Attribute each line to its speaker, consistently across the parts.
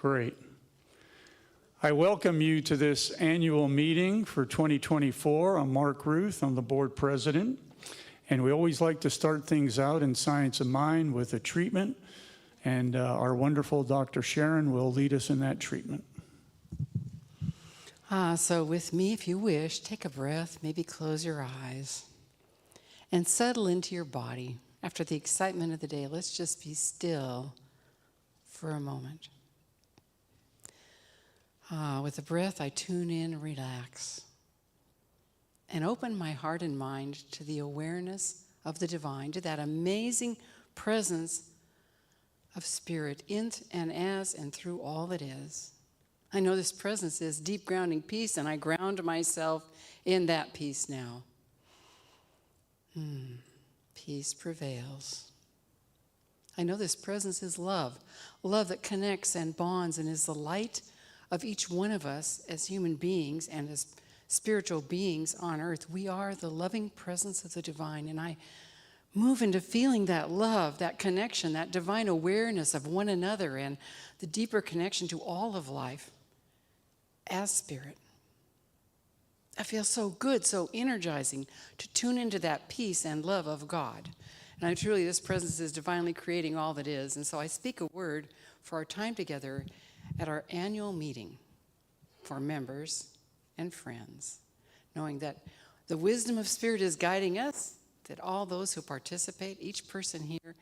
Speaker 1: Great. I welcome you to this annual meeting for 2024. I'm Mark Ruth. I'm the board president. And we always like to start things out in Science of Mind with a treatment. And our wonderful Dr. Sharon will lead us in that treatment.
Speaker 2: So with me, if you wish, take a breath, maybe close your eyes, and settle into your body. After the excitement of the day, let's just be still for a moment. With the breath, I tune in and relax and open my heart and mind to the awareness of the divine, to that amazing presence of spirit in and as and through all that is. I know this presence is deep grounding peace, and I ground myself in that peace now. Peace prevails. I know this presence is love, love that connects and bonds and is the light of each one of us as human beings and as spiritual beings on earth. We are the loving presence of the divine, and I move into feeling that love, that connection, that divine awareness of one another and the deeper connection to all of life as spirit. I feel so good, so energizing to tune into that peace and love of God. And truly, this presence is divinely creating all that is. And so I speak a word for our time together at our annual meeting for members and friends, knowing that the wisdom of Spirit is guiding us, that all those who participate, each person here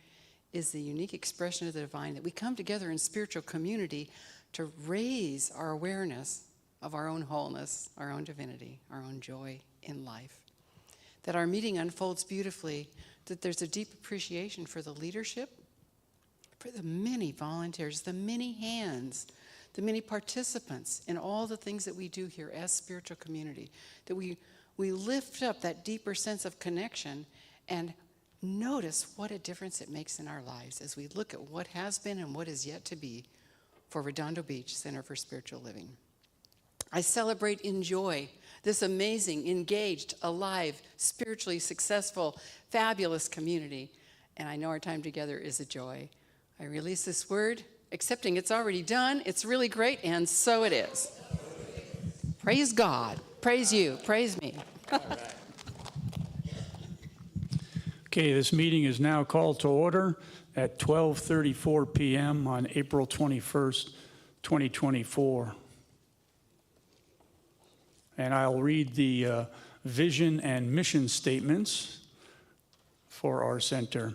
Speaker 2: is the unique expression of the divine, that we come together in spiritual community to raise our awareness of our own wholeness, our own divinity, our own joy in life. That our meeting unfolds beautifully, that there's a deep appreciation for the leadership, for the many volunteers, the many hands, the many participants in all the things that we do here as spiritual community, that we lift up that deeper sense of connection and notice what a difference it makes in our lives as we look at what has been and what is yet to be for Redondo Beach Center for Spiritual Living. I celebrate in joy this amazing, engaged, alive, spiritually successful, fabulous community, and I know our time together is a joy. I release this word, accepting it's already done, it's really great, and so it is. Praise God, praise you, praise me.
Speaker 1: Okay, this meeting is now called to order at 12:34 p.m. on April 21st, 2024. And I'll read the vision and mission statements for our center.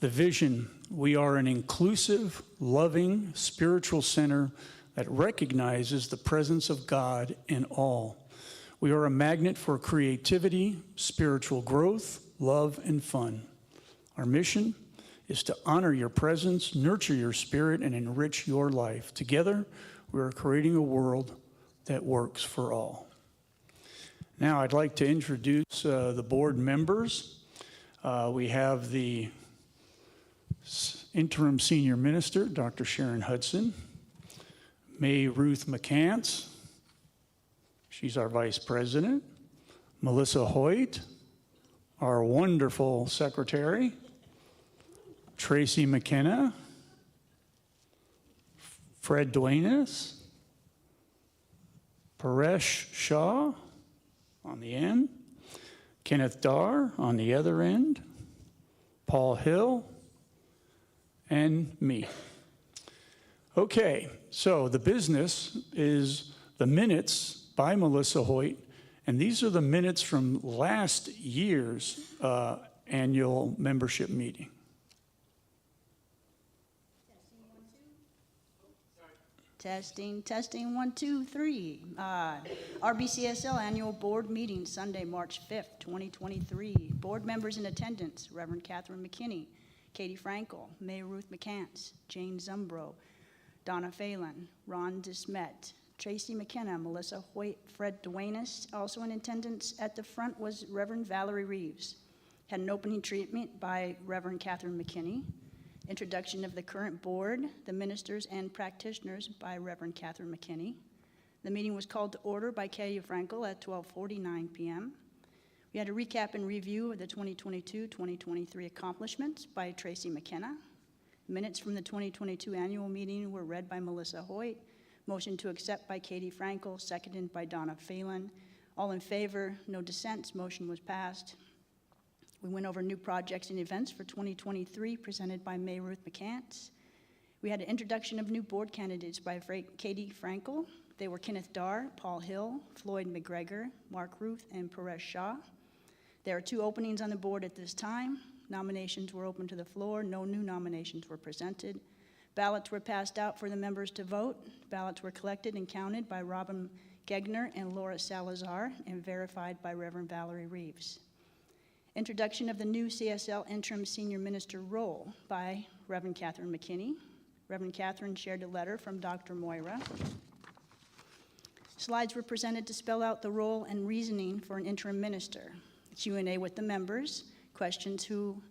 Speaker 1: The vision: we are an inclusive, loving, spiritual center that recognizes the presence of God in all. We are a magnet for creativity, spiritual growth, love, and fun. Our mission is to honor your presence, nurture your spirit, and enrich your life. Together, we are creating a world that works for all. Now, I'd like to introduce the board members. We have the interim senior minister, Dr. Sharon Hudson, May Ruth McCants, she's our vice president, Melissa Hoyt, our wonderful secretary, Tracy McKenna, Fred Duenas, Paresh Shah on the end, Kenneth Dar on the other end, Paul Hill, and me. Okay, so the business is the minutes by Melissa Hoyt, and these are the minutes from last year's annual membership meeting.
Speaker 3: Testing, 1, 2, 3. RBCSL annual board meeting, Sunday, March 5th, 2023. Board members in attendance: Reverend Catherine McKinney, Katie Frankel, May Ruth McCants, Jane Zumbro, Donna Phelan, Ron Desmet, Tracy McKenna, Melissa Hoyt, Fred Duenas. Also in attendance at the front was Reverend Valerie Reeves. Had an opening treatment by Reverend Catherine McKinney. Introduction of the current board, the ministers and practitioners by Reverend Catherine McKinney. The meeting was called to order by Katie Frankel at 12:49 p.m. We had a recap and review of the 2022-2023 accomplishments by Tracy McKenna. Minutes from the 2022 annual meeting were read by Melissa Hoyt. Motion to accept by Katie Frankel, seconded by Donna Phelan. All in favor, no dissents, motion was passed. We went over new projects and events for 2023 presented by May Ruth McCants. We had an introduction of new board candidates by Katie Frankel. They were Kenneth Darr, Paul Hill, Floyd McGregor, Mark Ruth, and Paresh Shah. There are 2 openings on the board at this time. Nominations were open to the floor. No new nominations were presented. Ballots were passed out for the members to vote. Ballots were collected and counted by Robin Gegner and Laura Salazar and verified by Reverend Valerie Reeves. Introduction of the new CSL interim senior minister role by Reverend Catherine McKinney. Reverend Catherine shared a letter from Dr. Moira. Slides were presented to spell out the role and reasoning for an interim minister. Q&A with the members. Questions: who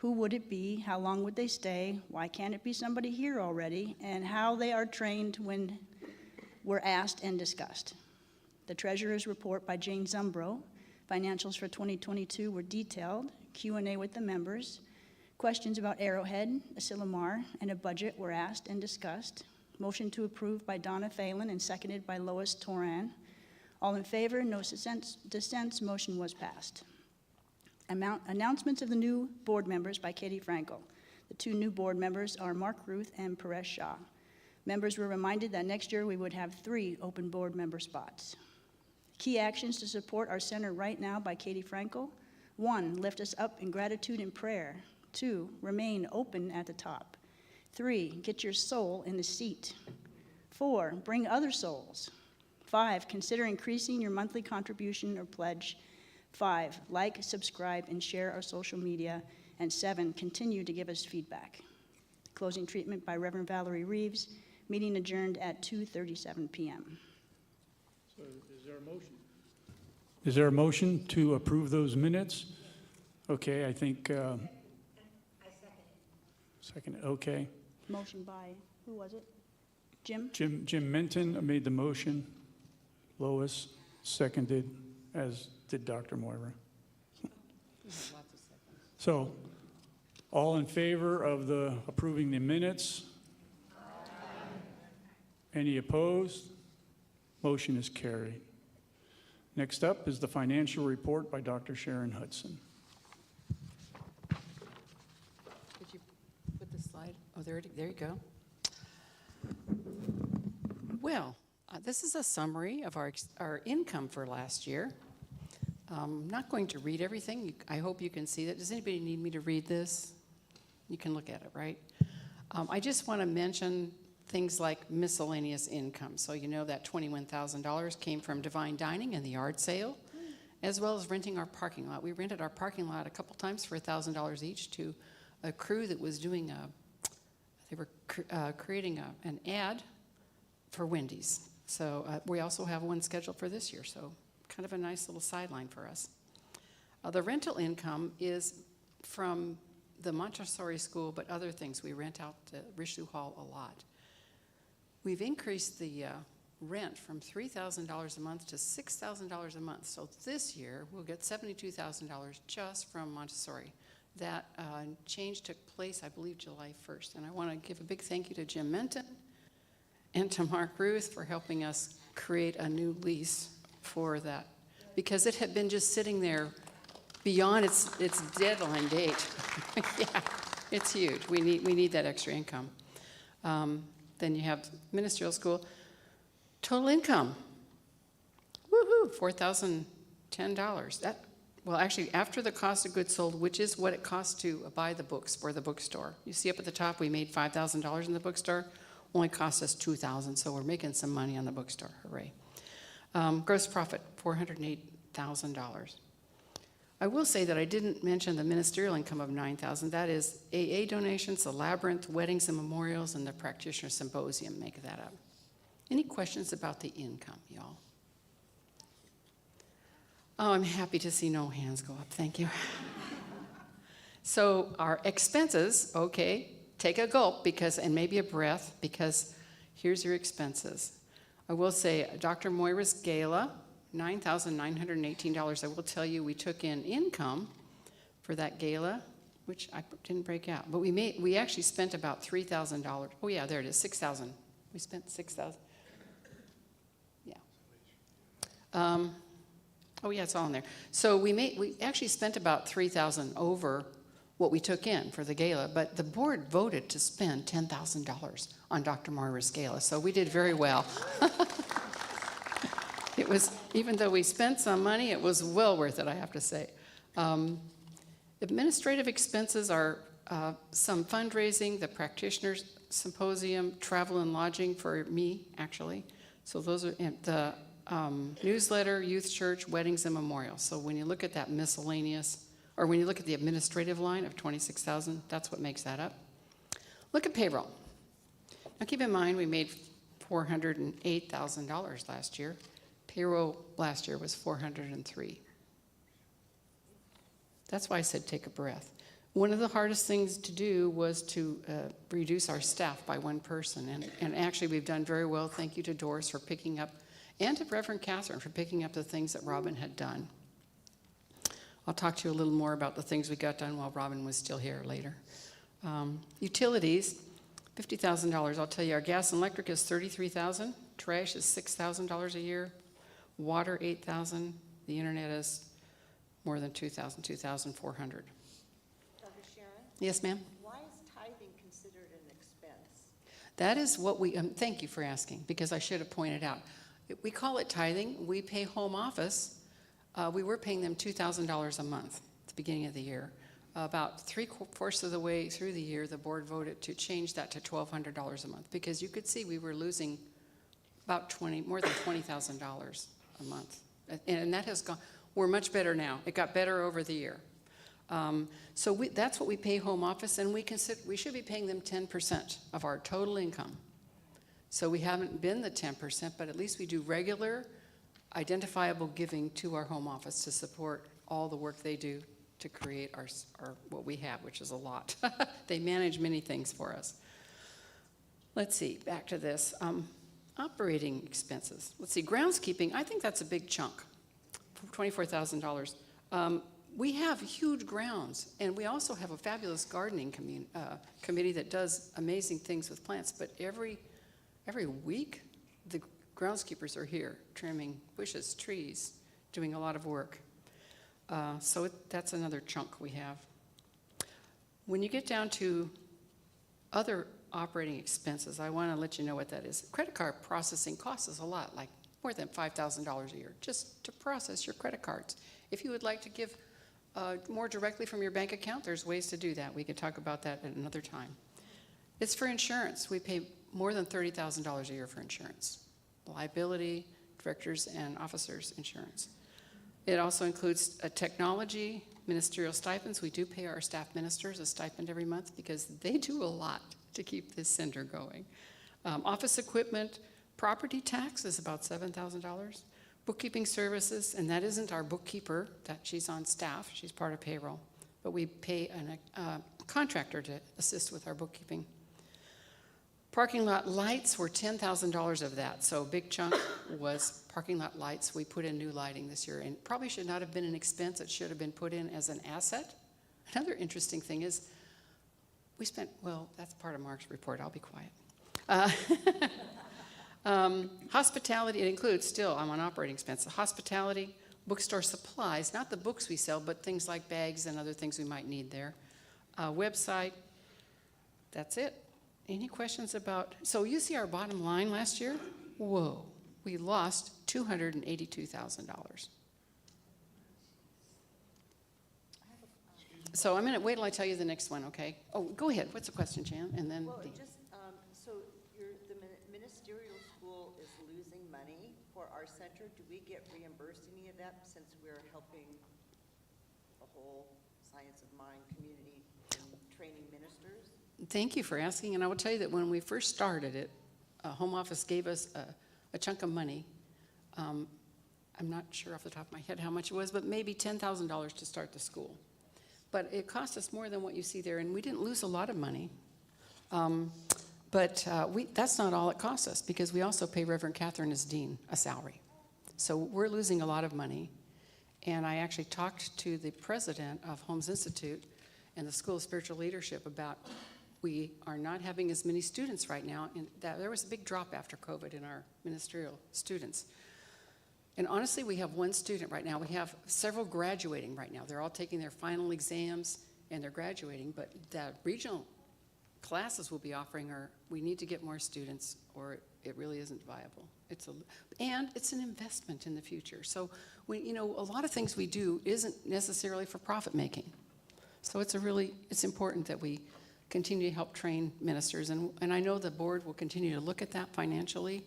Speaker 3: would it be? How long would they stay? Why can't it be somebody here already? And how they are trained when were asked and discussed. The treasurer's report by Jane Zumbro. Financials for 2022 were detailed. Q&A with the members. Questions about Arrowhead, Asilomar, and a budget were asked and discussed. Motion to approve by Donna Phelan and seconded by Lois Toran. All in favor, no dissents, motion was passed. Announcements of the new board members by Katie Frankel. The 2 new board members are Mark Ruth and Paresh Shah. Members were reminded that next year we would have 3 open board member spots. Key actions to support our center right now by Katie Frankel. 1, lift us up in gratitude and prayer. 2, remain open at the top. 3, get your soul in the seat. 4, bring other souls. 5, consider increasing your monthly contribution or pledge. 5, like, subscribe, and share our social media. And 7, continue to give us feedback. Closing treatment by Reverend Valerie Reeves. Meeting adjourned at 2:37 p.m.
Speaker 1: So is there a motion? Is there a motion to approve those minutes? Okay, I think. I second it. Second it, okay.
Speaker 3: Motion by, who was it? Jim?
Speaker 1: Jim Minton made the motion. Lois seconded, as did Dr. Moira. So, all in favor of approving the minutes? Any opposed? Motion is carried. Next up is the financial report by Dr. Sharon Hudson.
Speaker 2: Did you put the slide? Oh, there you go. Well, this is a summary of our income for last year. I'm not going to read everything. I hope you can see that. Does anybody need me to read this? You can look at it, right? I just want to mention things like miscellaneous income. So you know that $21,000 came from Divine Dining and the yard sale, as well as renting our parking lot. We rented our parking lot a couple times for $1,000 each to a crew that was doing they were creating an ad for Wendy's. So we also have one scheduled for this year, so kind of a nice little sideline for us. The rental income is from the Montessori school, but other things. We rent out the Richelieu Hall a lot. We've increased the rent from $3,000 a month to $6,000 a month. So this year, we'll get $72,000 just from Montessori. That change took place, I believe, July 1st. And I want to give a big thank you to Jim Menton and to Mark Ruth for helping us create a new lease for that, because it had been just sitting there beyond its deadline date. Yeah, it's huge. We need that extra income. Then you have ministerial school. Total income, woohoo, $4,010. Well, actually, after the cost of goods sold, which is what it costs to buy the books for the bookstore. You see up at the top, we made $5,000 in the bookstore. Only cost us $2,000, so we're making some money on the bookstore. Hooray. Gross profit, $408,000. I will say that I didn't mention the ministerial income of $9,000. That is AA donations, the Labyrinth, weddings and memorials, and the practitioner symposium make that up. Any questions about the income, y'all? Oh, I'm happy to see no hands go up. Thank you. So our expenses, okay, take a gulp and maybe a breath, because here's your expenses. I will say Dr. Moira's gala, $9,918. I will tell you we took in income for that gala, which I didn't break out. But we actually spent about $3,000. Oh yeah, there it is, 6,000. We spent 6,000. Yeah. Oh yeah, it's all in there. So we actually spent about 3,000 over what we took in for the gala, but the board voted to spend $10,000 on Dr. Moira's gala, so we did very well. It was, even though we spent some money, it was well worth it, I have to say. Administrative expenses are some fundraising, the practitioners symposium, travel and lodging for me, actually. So those are the newsletter, youth church, weddings, and memorials. So when you look at that miscellaneous, or when you look at the administrative line of 26,000, that's what makes that up. Look at payroll. Now keep in mind, we made $408,000 last year. Payroll last year was 403. That's why I said take a breath. One of the hardest things to do was to reduce our staff by one person. And actually, we've done very well. Thank you to Doris for picking up, and to Reverend Catherine for picking up the things that Robin had done. I'll talk to you a little more about the things we got done while Robin was still here later. Utilities, $50,000. I'll tell you, our gas and electric is $33,000. Trash is $6,000 a year. Water, $8,000. The internet is more than $2,000, $2,400.
Speaker 4: Dr. Sharon?
Speaker 2: Yes, ma'am?
Speaker 4: Why is tithing considered an expense?
Speaker 2: That is what we, thank you for asking, because I should have pointed out. We call it tithing. We pay home office. We were paying them $2,000 a month at the beginning of the year. About 3/4 of the way through the year, the board voted to change that to $1,200 a month, because you could see we were losing about more than $20,000 a month. And that has gone, we're much better now. It got better over the year. So that's what we pay home office, and we should be paying them 10% of our total income. So we haven't been the 10%, but at least we do regular, identifiable giving to our home office to support all the work they do to create our what we have, which is a lot. They manage many things for us. Let's see, back to this. Operating expenses. Let's see, groundskeeping, I think that's a big chunk, $24,000. We have huge grounds, and we also have a fabulous gardening committee that does amazing things with plants, but every week, the groundskeepers are here trimming bushes, trees, doing a lot of work. So that's another chunk we have. When you get down to other operating expenses, I want to let you know what that is. Credit card processing costs us a lot, like more than $5,000 a year, just to process your credit cards. If you would like to give more directly from your bank account, there's ways to do that. We could talk about that at another time. It's for insurance. We pay more than $30,000 a year for insurance. Liability, directors and officers insurance. It also includes technology, ministerial stipends. We do pay our staff ministers a stipend every month because they do a lot to keep this center going. Office equipment, property tax is about $7,000. Bookkeeping services, and that isn't our bookkeeper, that she's on staff, she's part of payroll, but we pay a contractor to assist with our bookkeeping. Parking lot lights were $10,000 of that, so a big chunk was parking lot lights. We put in new lighting this year, and probably should not have been an expense. It should have been put in as an asset. Another interesting thing is we spent, well, that's part of Mark's report. I'll be quiet. Hospitality, it includes still, I'm on operating expenses. Hospitality, bookstore supplies, not the books we sell, but things like bags and other things we might need there. Website, that's it. Any questions about, so you see our bottom line last year? Whoa, we lost $282,000. So I'm gonna wait till I tell you the next one, okay? Oh, go ahead, what's the question, Jan? And then
Speaker 4: Well, so the ministerial school is losing money for our center. Do we get reimbursed any of that since we're helping the whole Science of Mind community in training ministers?
Speaker 2: Thank you for asking, and I will tell you that when we first started it, Home Office gave us a chunk of money. I'm not sure off the top of my head how much it was, but maybe $10,000 to start the school. But it cost us more than what you see there, and we didn't lose a lot of money. But that's not all it costs us, because we also pay Reverend Catherine as dean a salary. So we're losing a lot of money. And I actually talked to the president of Holmes Institute, and the School of Spiritual Leadership about we are not having as many students right now, and that there was a big drop after COVID in our ministerial students. And honestly, we have one student right now. We have several graduating right now. They're all taking their final exams and they're graduating, but the regional classes we'll be offering are, we need to get more students or it really isn't viable. And it's an investment in the future. So a lot of things we do isn't necessarily for profit making. So it's important that we continue to help train ministers. And I know the board will continue to look at that financially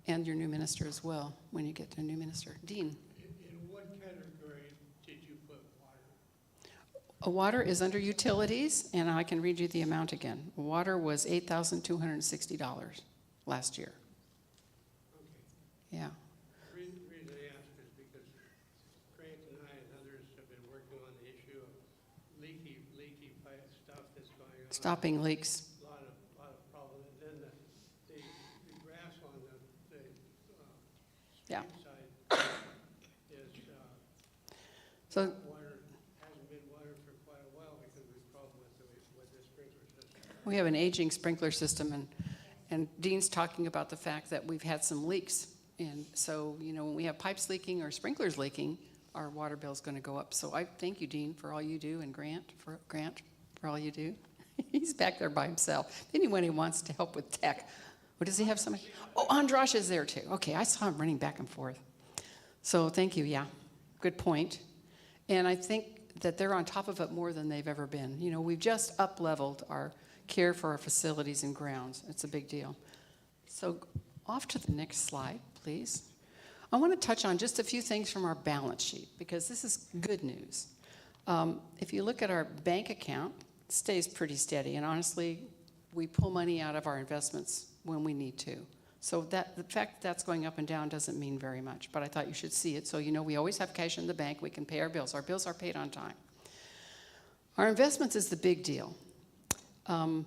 Speaker 2: and your new minister as well when you get to a new minister. Dean.
Speaker 5: In what category did you put water?
Speaker 2: Water is under utilities, and I can read you the amount again. Water was $8,260 last year.
Speaker 5: Okay.
Speaker 2: Yeah.
Speaker 5: The reason I ask is because Grant and I and others have been working on the issue of leaky pipe stuff that's going on.
Speaker 2: Stopping leaks.
Speaker 5: A lot of problems. And then the grass on the
Speaker 2: Yeah.
Speaker 5: street side is
Speaker 2: So
Speaker 5: water, hasn't been watered for quite a while because of the problem with the sprinkler system.
Speaker 2: we have an aging sprinkler system, and Dean's talking about the fact that we've had some leaks. And so, when we have pipes leaking or sprinklers leaking, our water bill's going to go up. So I thank you, Dean, for all you do, and Grant for all you do. He's back there by himself. Anyone who wants to help with tech. What does he have? Somebody? Oh, Andrash is there too. Okay, I saw him running back and forth. So thank you. Yeah, good point. And I think that they're on top of it more than they've ever been. We've just up-leveled our care for our facilities and grounds. It's a big deal. So off to the next slide, please. I want to touch on just a few things from our balance sheet because this is good news. If you look at our bank account, it stays pretty steady. And honestly, we pull money out of our investments when we need to. So the fact that that's going up and down doesn't mean very much, but I thought you should see it. So we always have cash in the bank. We can pay our bills. Our bills are paid on time. Our investments is the big deal. In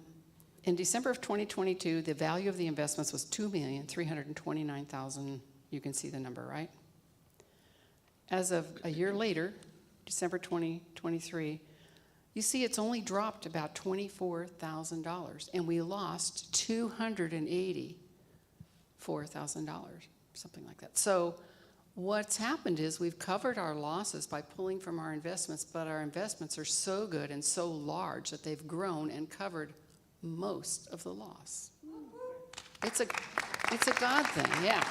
Speaker 2: December of 2022, the value of the investments was $2,329,000. You can see the number, right? As of a year later, December 2023, you see it's only dropped about $24,000, and we lost $284,000, something like that. So what's happened is we've covered our losses by pulling from our investments, but our investments are so good and so large that they've grown and covered most of the loss. It's a God thing, yeah.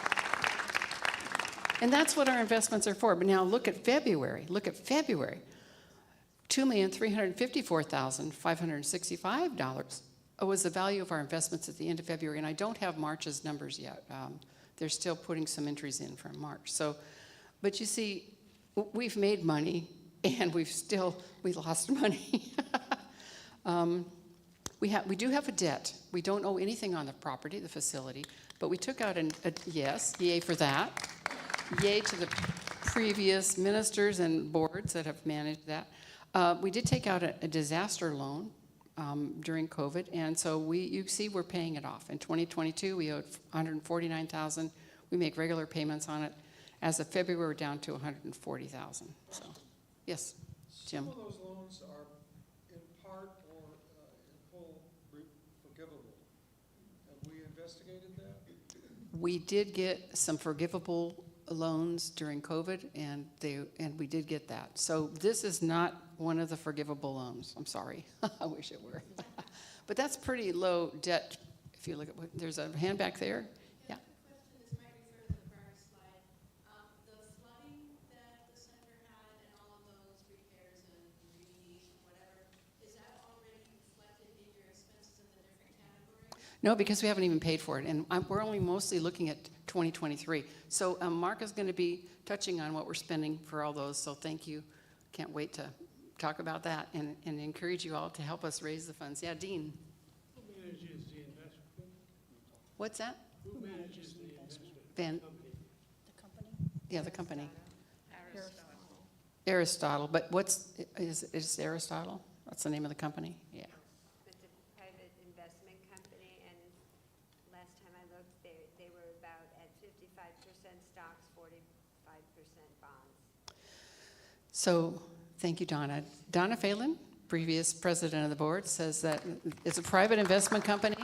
Speaker 2: And that's what our investments are for. But now look at February. $2,354,565 was the value of our investments at the end of February. And I don't have March's numbers yet. They're still putting some entries in from March. But you see, we've made money and we lost money. We do have a debt. We don't owe anything on the property, the facility, but we took out yes, yay for that. Yay to the previous ministers and boards that have managed that. We did take out a disaster loan during COVID, and so you see we're paying it off. In 2022, we owed $149,000. We make regular payments on it. As of February, we're down to $140,000. So, yes, Jim.
Speaker 6: Some of those loans are in part or in full forgivable. Have we investigated that?
Speaker 2: We did get some forgivable loans during COVID, and we did get that. So this is not one of the forgivable loans. I'm sorry. I wish it were. But that's pretty low debt. If you look at there's a hand back there. Yeah.
Speaker 7: The question is might refer to the prior slide. The flooding that the center had and all of those repairs and remediation, whatever, is that already reflected in your expenses in the different categories?
Speaker 2: No, because we haven't even paid for it, and we're only mostly looking at 2023. So Mark is going to be touching on what we're spending for all those, so thank you. Can't wait to talk about that and encourage you all to help us raise the funds. Yeah, Dean.
Speaker 5: Who manages the investment?
Speaker 2: What's that?
Speaker 5: Who manages the investment?
Speaker 2: Van,
Speaker 5: Company.
Speaker 3: The company?
Speaker 2: yeah, the company. Aristotle, but is Aristotle? That's the name of the company? Yeah.
Speaker 8: It's a private investment company, and last time I looked, they were about at 55% stocks, 45% bonds.
Speaker 2: So, thank you, Donna. Donna Phelan, previous president of the board, says that it's a private investment company.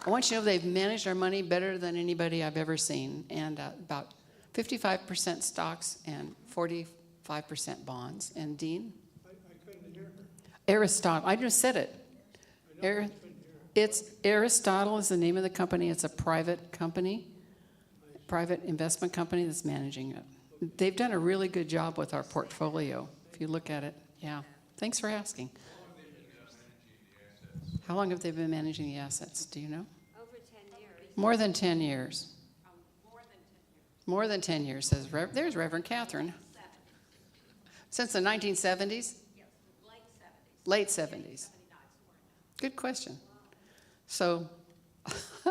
Speaker 2: I want you to know they've managed our money better than anybody I've ever seen, and about 55% stocks and 45% bonds. And Dean?
Speaker 5: I couldn't hear her.
Speaker 2: Aristotle, I just said it.
Speaker 5: I know I
Speaker 2: Ari-
Speaker 5: couldn't hear her.
Speaker 2: It's Aristotle is the name of the company. It's a private company, private investment company that's managing it. They've done a really good job with our portfolio, if you look at it. Yeah. Thanks for asking. How long have they been managing the assets? Do you know?
Speaker 8: Over 10 years.
Speaker 2: More than 10 years. More than 10 years, says there's Reverend Catherine. Since the 1970s? Late 70s. Good question. So,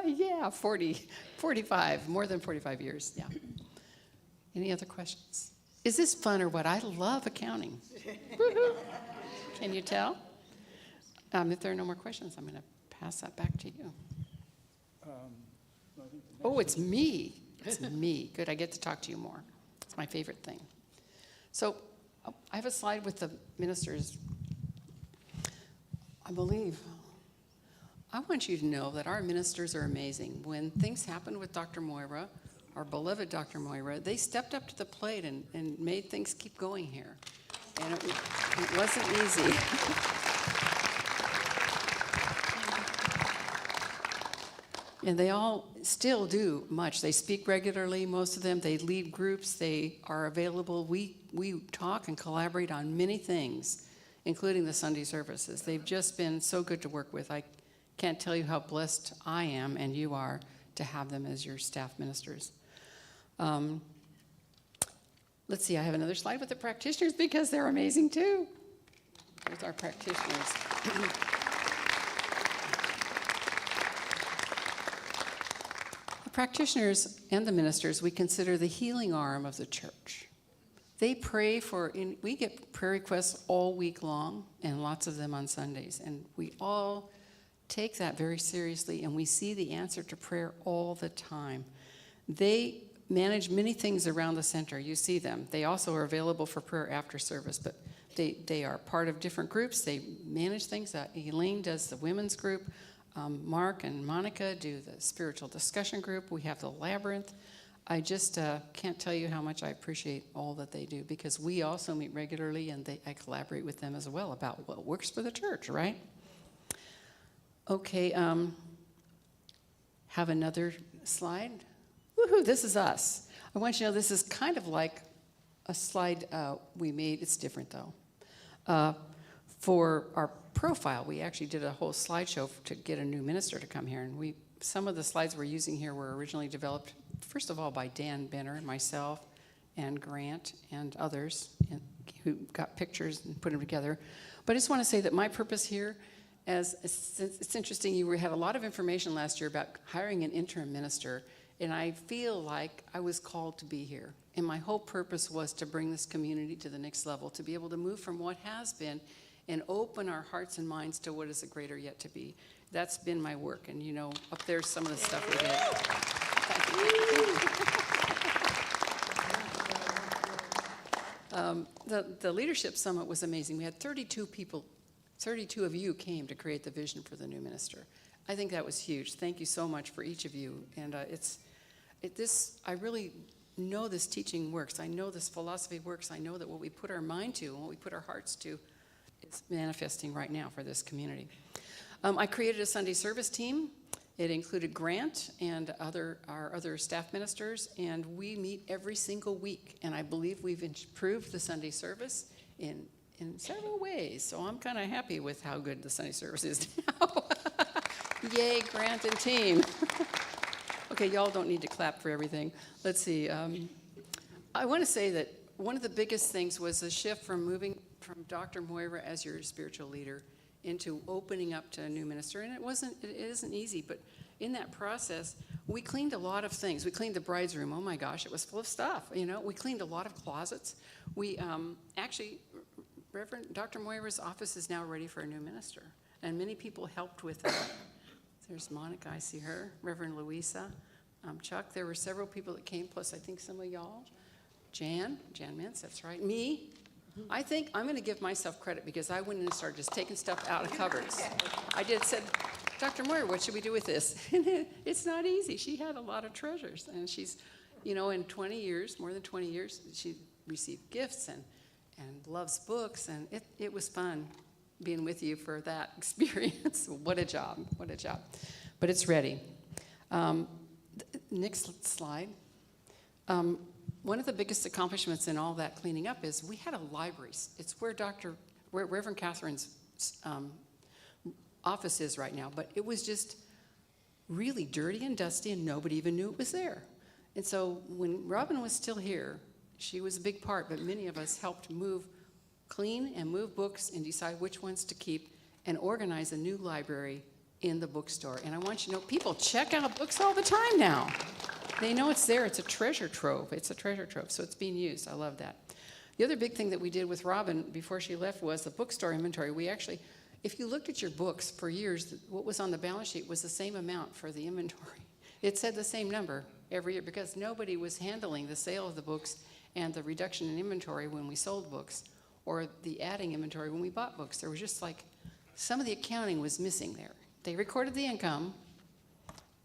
Speaker 2: yeah, 45, more than 45 years, yeah. Any other questions? Is this fun or what? I love accounting. Woohoo. Can you tell? If there are no more questions, I'm going to pass that back to you. Oh, it's me. It's me. Good, I get to talk to you more. It's my favorite thing. So I have a slide with the ministers. I believe. I want you to know that our ministers are amazing. When things happened with Dr. Moira, our beloved Dr. Moira, they stepped up to the plate and made things keep going here. And it wasn't easy. And they all still do much. They speak regularly, most of them. They lead groups. They are available. We talk and collaborate on many things, including the Sunday services. They've just been so good to work with. I can't tell you how blessed I am and you are to have them as your staff ministers. Let's see, I have another slide with the practitioners because they're amazing too. There's our practitioners. The practitioners and the ministers, we consider the healing arm of the church. They pray we get prayer requests all week long and lots of them on Sundays. And we all take that very seriously and we see the answer to prayer all the time. They manage many things around the center. You see them. They also are available for prayer after service, but they are part of different groups. They manage things. Elaine does the women's group. Mark and Monica do the spiritual discussion group. We have the labyrinth. I just can't tell you how much I appreciate all that they do because we also meet regularly and I collaborate with them as well about what works for the church, right? Okay, have another slide. Woohoo, this is us. I want you to know this is kind of like a slide we made. It's different though. For our profile, we actually did a whole slideshow to get a new minister to come here. And some of the slides we're using here were originally developed, first of all, by Dan Benner, myself, and Grant, and others who got pictures and put them together. But I just want to say that my purpose here, it's interesting, you had a lot of information last year about hiring an interim minister, and I feel like I was called to be here. And my whole purpose was to bring this community to the next level, to be able to move from what has been and open our hearts and minds to what is a greater yet to be. That's been my work. And, you know, up there's some of the stuff we did. The Leadership Summit was amazing. We had 32 people, 32 of you came to create the vision for the new minister. I think that was huge. Thank you so much for each of you. And I really know this teaching works. I know this philosophy works. I know that what we put our mind to and what we put our hearts to is manifesting right now for this community. I created a Sunday service team. It included Grant and our other staff ministers, and we meet every single week. And I believe we've improved the Sunday service in several ways. So I'm kind of happy with how good the Sunday service is now. Yay, Grant and team. Okay, y'all don't need to clap for everything. Let's see. I want to say that one of the biggest things was the shift from moving from Dr. Moira as your spiritual leader into opening up to a new minister. And it isn't easy, but in that process, we cleaned a lot of things. We cleaned the bride's room. Oh my gosh, it was full of stuff. You know, we cleaned a lot of closets. We actually, Reverend Dr. Moira's office is now ready for a new minister. And many people helped with that. There's Monica, I see her. Reverend Louisa, Chuck. There were several people that came, plus I think some of y'all. Jan Mintz, that's right. Me. I think I'm going to give myself credit because I went in and started just taking stuff out of cupboards. I said, Dr. Moyer, what should we do with this? It's not easy. She had a lot of treasures. And she's, in 20 years, more than 20 years, she received gifts and loves books. And it was fun being with you for that experience. What a job. What a job. But it's ready. Next slide. One of the biggest accomplishments in all that cleaning up is we had a library. It's where Reverend Catherine's office is right now, but it was just really dirty and dusty and nobody even knew it was there. And so when Robin was still here, she was a big part, but many of us helped clean and move books and decide which ones to keep and organize a new library in the bookstore. And I want you to know, people check out books all the time now. They know it's there. It's a treasure trove. It's a treasure trove, so it's being used. I love that. The other big thing that we did with Robin before she left was the bookstore inventory. We actually, if you looked at your books for years, what was on the balance sheet was the same amount for the inventory. It said the same number every year because nobody was handling the sale of the books and the reduction in inventory when we sold books or the adding inventory when we bought books. There was just like some of the accounting was missing there. They recorded the income,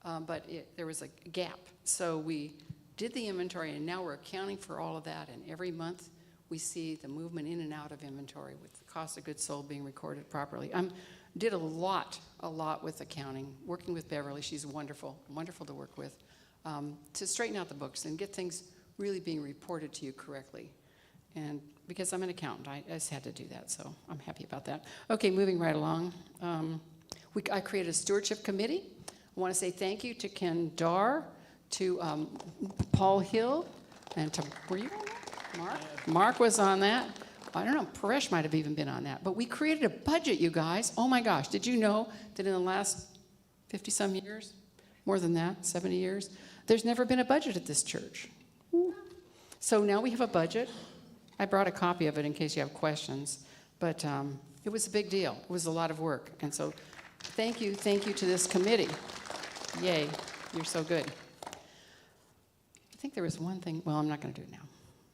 Speaker 2: but there was a gap. So we did the inventory, and now we're accounting for all of that, and every month we see the movement in and out of inventory with the cost of goods sold being recorded properly. Did a lot with accounting, working with Beverly. She's wonderful to work with, to straighten out the books and get things really being reported to you correctly. And because I'm an accountant, I just had to do that, so I'm happy about that. Okay, moving right along. I created a stewardship committee. I want to say thank you to Ken Darr, to Paul Hill, and to, were you on that? Mark? Mark was on that. I don't know, Paresh might have even been on that. But we created a budget, you guys. Oh my gosh, did you know that in the last 50-some years, more than that, 70 years, there's never been a budget at this church? So now we have a budget. I brought a copy of it in case you have questions. But it was a big deal. It was a lot of work. And so thank you to this committee. Yay, you're so good. I think there was one thing, well, I'm not going to do it now.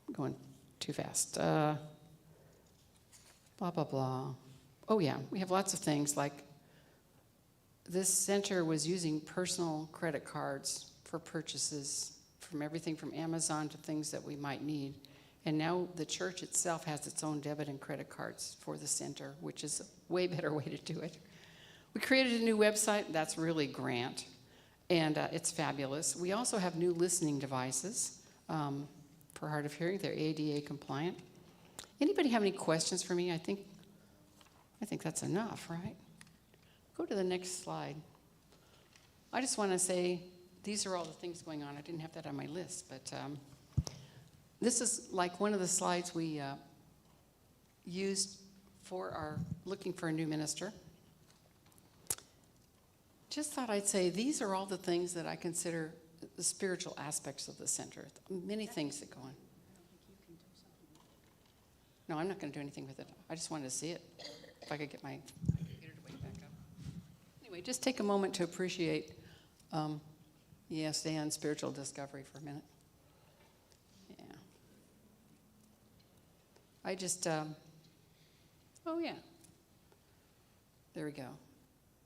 Speaker 2: I'm going too fast. Blah, blah, blah. Oh, yeah, we have lots of things like this center was using personal credit cards for purchases from everything from Amazon to things that we might need. And now the church itself has its own debit and credit cards for the center, which is a way better way to do it. We created a new website. That's really Grant. And it's fabulous. We also have new listening devices for hard of hearing. They're ADA compliant. Anybody have any questions for me? I think that's enough, right? Go to the next slide. I just want to say these are all the things going on. I didn't have that on my list, but this is like one of the slides we used for our looking for a new minister. Just thought I'd say these are all the things that I consider the spiritual aspects of the center. Many things that go on. No, I'm not going to do anything with it. I just wanted to see it. If I could get my computer to wake back up. Anyway, just take a moment to appreciate stay on spiritual discovery for a minute. Yeah. I just, oh yeah. There we go.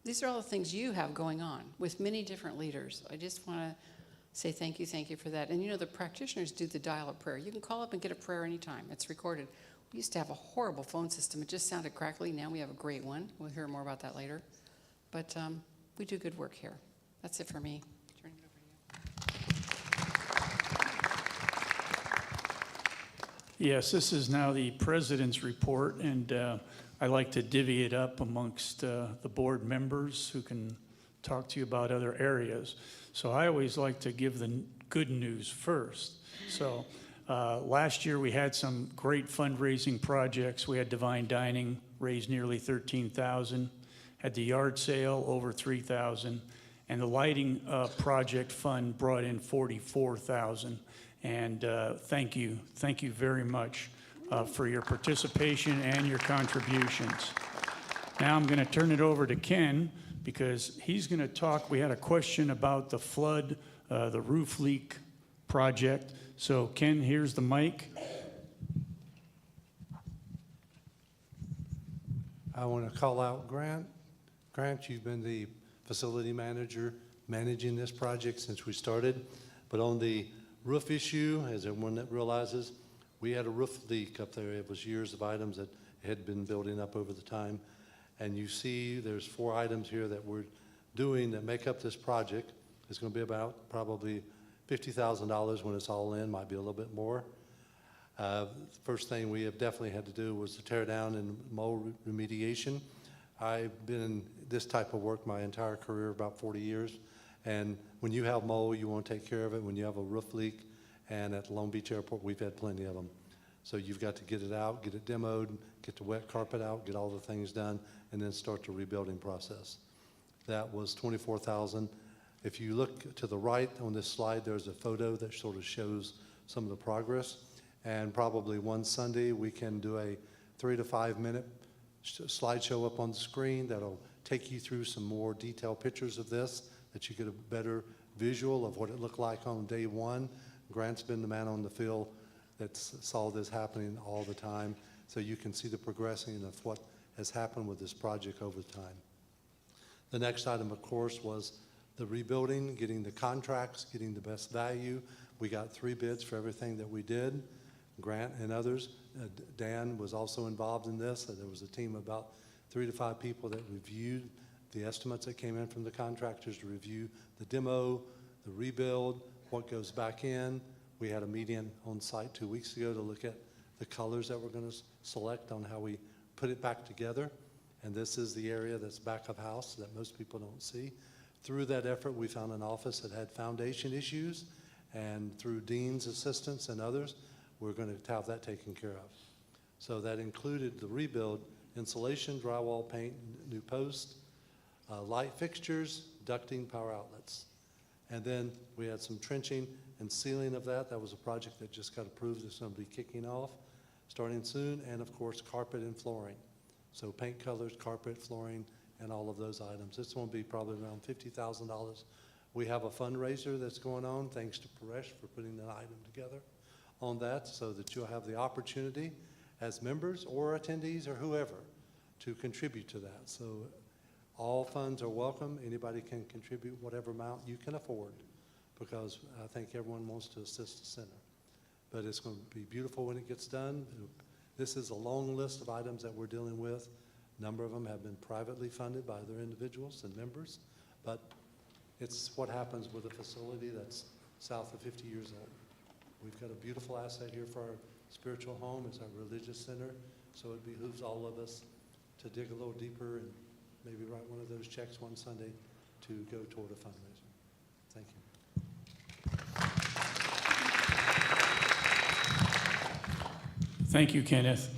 Speaker 2: These are all the things you have going on with many different leaders. I just want to say thank you for that. And the practitioners do the dial-up prayer. You can call up and get a prayer anytime. It's recorded. We used to have a horrible phone system. It just sounded crackly. Now we have a great one. We'll hear more about that later. But we do good work here. That's it for me. Turn it over to you.
Speaker 1: Yes, this is now the president's report, and I like to divvy it up amongst the board members who can talk to you about other areas. So I always like to give the good news first. So last year we had some great fundraising projects. We had Divine Dining, raised nearly $13,000, had the yard sale, over $3,000, and the lighting project fund brought in $44,000. And thank you very much for your participation and your contributions. Now I'm going to turn it over to Ken because he's going to talk. We had a question about the flood, the roof leak project. So Ken, here's the mic.
Speaker 6: I want to call out Grant. Grant, you've been the facility manager managing this project since we started. But on the roof issue, as everyone that realizes, we had a roof leak up there. It was years of items that had been building up over the time. And you see there's 4 items here that we're doing that make up this project. It's going to be about probably $50,000 when it's all in, might be a little bit more. First thing we have definitely had to do was to tear down and mold remediation. I've been in this type of work my entire career, about 40 years. And when you have mold, you want to take care of it. When you have a roof leak, and at Long Beach Airport, we've had plenty of them. So you've got to get it out, get it demoed, get the wet carpet out, get all the things done, and then start the rebuilding process. That was $24,000. If you look to the right on this slide, there's a photo that sort of shows some of the progress. And probably one Sunday, we can do a 3 to 5 minute slideshow up on the screen that'll take you through some more detailed pictures of this, that you get a better visual of what it looked like on day one. Grant's been the man on the field that saw this happening all the time, so you can see the progression of what has happened with this project over time. The next item, of course, was the rebuilding, getting the contracts, getting the best value. We got 3 bids for everything that we did. Grant and others. Dan was also involved in this. There was a team of about 3 to 5 people that reviewed the estimates that came in from the contractors to review the demo, the rebuild, what goes back in. We had a meeting on site 2 weeks ago to look at the colors that we're going to select on how we put it back together. And this is the area that's back of house that most people don't see. Through that effort, we found an office that had foundation issues, and through Dean's assistance and others, we're going to have that taken care of. So that included the rebuild, insulation, drywall, paint, new posts, light fixtures, ducting, power outlets. And then we had some trenching and sealing of that. That was a project that just got approved. It's going to be kicking off starting soon. And of course, carpet and flooring. So paint colors, carpet, flooring, and all of those items. This one will be probably around $50,000. We have a fundraiser that's going on, thanks to Paresh for putting that item together on that, so that you'll have the opportunity as members or attendees or whoever to contribute to that. So all funds are welcome. Anybody can contribute whatever amount you can afford, because I think everyone wants to assist the center. But it's going to be beautiful when it gets done. This is a long list of items that we're dealing with. A number of them have been privately funded by other individuals and members, but it's what happens with a facility that's south of 50 years old. We've got a beautiful asset here for our spiritual home. It's our religious center, so it behooves all of us to dig a little deeper and maybe write one of those checks one Sunday to go toward a fundraiser. Thank you.
Speaker 1: Thank you, Kenneth.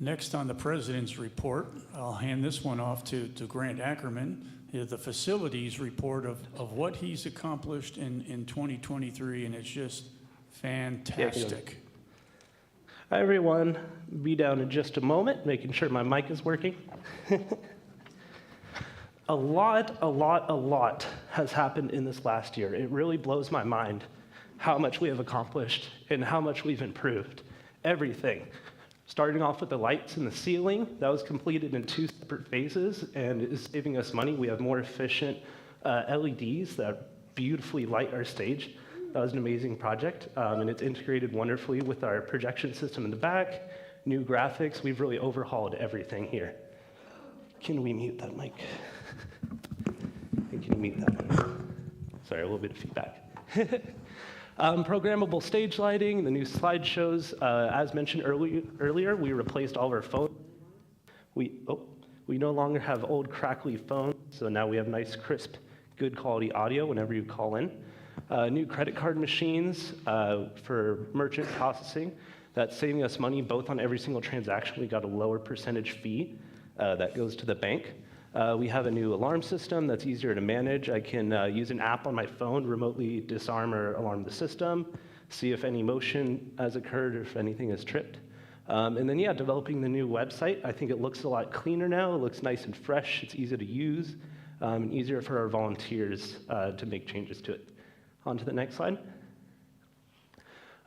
Speaker 1: Next on the president's report, I'll hand this one off to Grant Ackerman, the facilities report of what he's accomplished in 2023, and it's just fantastic.
Speaker 9: Hi, everyone. Be down in just a moment, making sure my mic is working. A lot has happened in this last year. It really blows my mind how much we have accomplished and how much we've improved. Everything. Starting off with the lights in the ceiling, that was completed in 2 separate phases and is saving us money. We have more efficient LEDs that beautifully light our stage. That was an amazing project, and it's integrated wonderfully with our projection system in the back, new graphics. We've really overhauled everything here. Can we mute that mic? Can you mute that mic? Sorry, a little bit of feedback. Programmable stage lighting, the new slideshows. As mentioned earlier, we replaced all of our phones. We no longer have old crackly phones, so now we have nice, crisp, good quality audio whenever you call in. New credit card machines for merchant processing. That's saving us money both on every single transaction. We got a lower percentage fee that goes to the bank. We have a new alarm system that's easier to manage. I can use an app on my phone, remotely disarm or alarm the system, see if any motion has occurred or if anything has tripped. And then, developing the new website. I think it looks a lot cleaner now. It looks nice and fresh. It's easy to use, and easier for our volunteers to make changes to it. On to the next slide.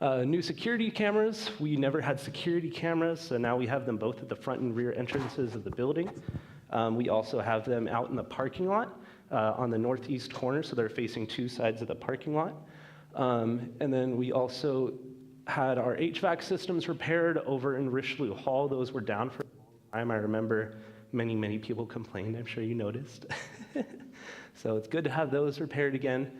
Speaker 9: New security cameras. We never had security cameras, so now we have them both at the front and rear entrances of the building. We also have them out in the parking lot on the northeast corner, so they're facing two sides of the parking lot. And then we also had our HVAC systems repaired over in Richelieu Hall. Those were down for a long time. I remember many people complained. I'm sure you noticed. So it's good to have those repaired again.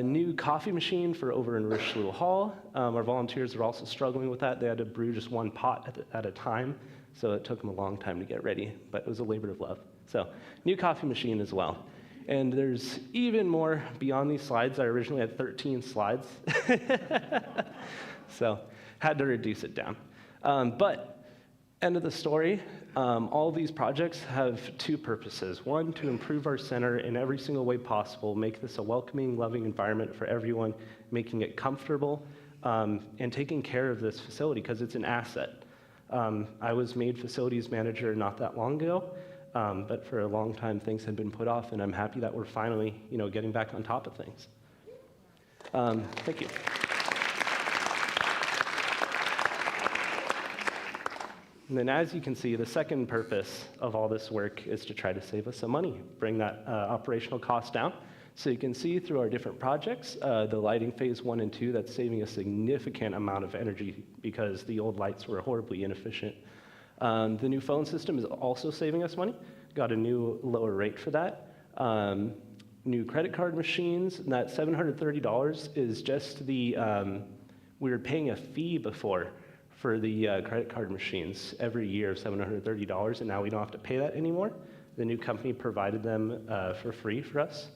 Speaker 9: New coffee machine for over in Richelieu Hall. Our volunteers are also struggling with that. They had to brew just one pot at a time, so it took them a long time to get ready, but it was a labor of love. So new coffee machine as well. And there's even more beyond these slides. I originally had 13 slides, so had to reduce it down. But end of the story, all these projects have two purposes. One, to improve our center in every single way possible, make this a welcoming, loving environment for everyone, making it comfortable, and taking care of this facility because it's an asset. I was made facilities manager not that long ago, but for a long time things had been put off, and I'm happy that we're finally, getting back on top of things. Thank you. And then as you can see, the second purpose of all this work is to try to save us some money, bring that operational cost down. So you can see through our different projects, the lighting phase 1 and 2, that's saving a significant amount of energy because the old lights were horribly inefficient. The new phone system is also saving us money. Got a new lower rate for that. New credit card machines, and that $730 is just the, we were paying a fee before for the credit card machines every year of $730, and now we don't have to pay that anymore. The new company provided them for free for us.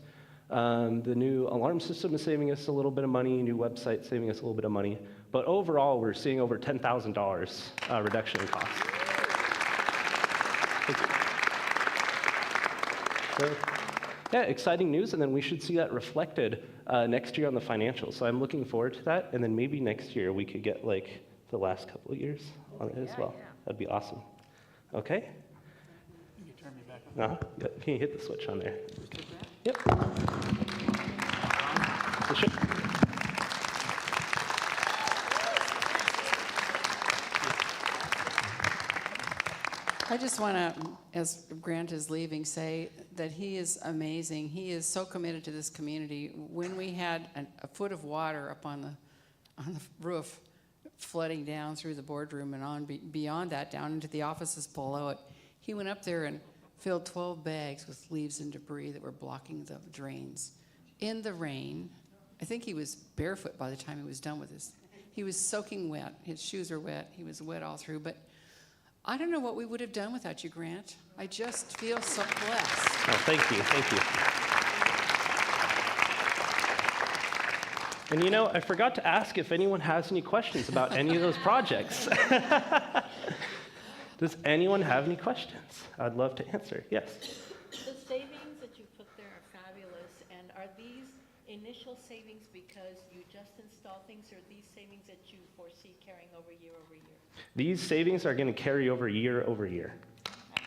Speaker 9: The new alarm system is saving us a little bit of money, new website saving us a little bit of money, but overall we're seeing over $10,000 reduction in costs. Thank you. So, yeah, exciting news, and then we should see that reflected next year on the financials. So I'm looking forward to that, and then maybe next year we could get like the last couple of years on it as well. That'd be awesome. Okay?
Speaker 1: You can turn me back on.
Speaker 9: Uh-huh. Can you hit the switch on there? Yep. Push it.
Speaker 2: I just want to, as Grant is leaving, say that he is amazing. He is so committed to this community. When we had a foot of water up on the roof, flooding down through the boardroom and on beyond that down into the offices below it, he went up there and filled 12 bags with leaves and debris that were blocking the drains in the rain. I think he was barefoot by the time he was done with this. He was soaking wet. His shoes were wet. He was wet all through. But I don't know what we would have done without you, Grant. I just feel so blessed.
Speaker 9: Oh, thank you. Thank you. And I forgot to ask if anyone has any questions about any of those projects. Does anyone have any questions? I'd love to answer. Yes.
Speaker 10: The savings that you put there are fabulous. And are these initial savings because you just install things, or are these savings that you foresee carrying over year over year?
Speaker 9: These savings are going to carry over year over year.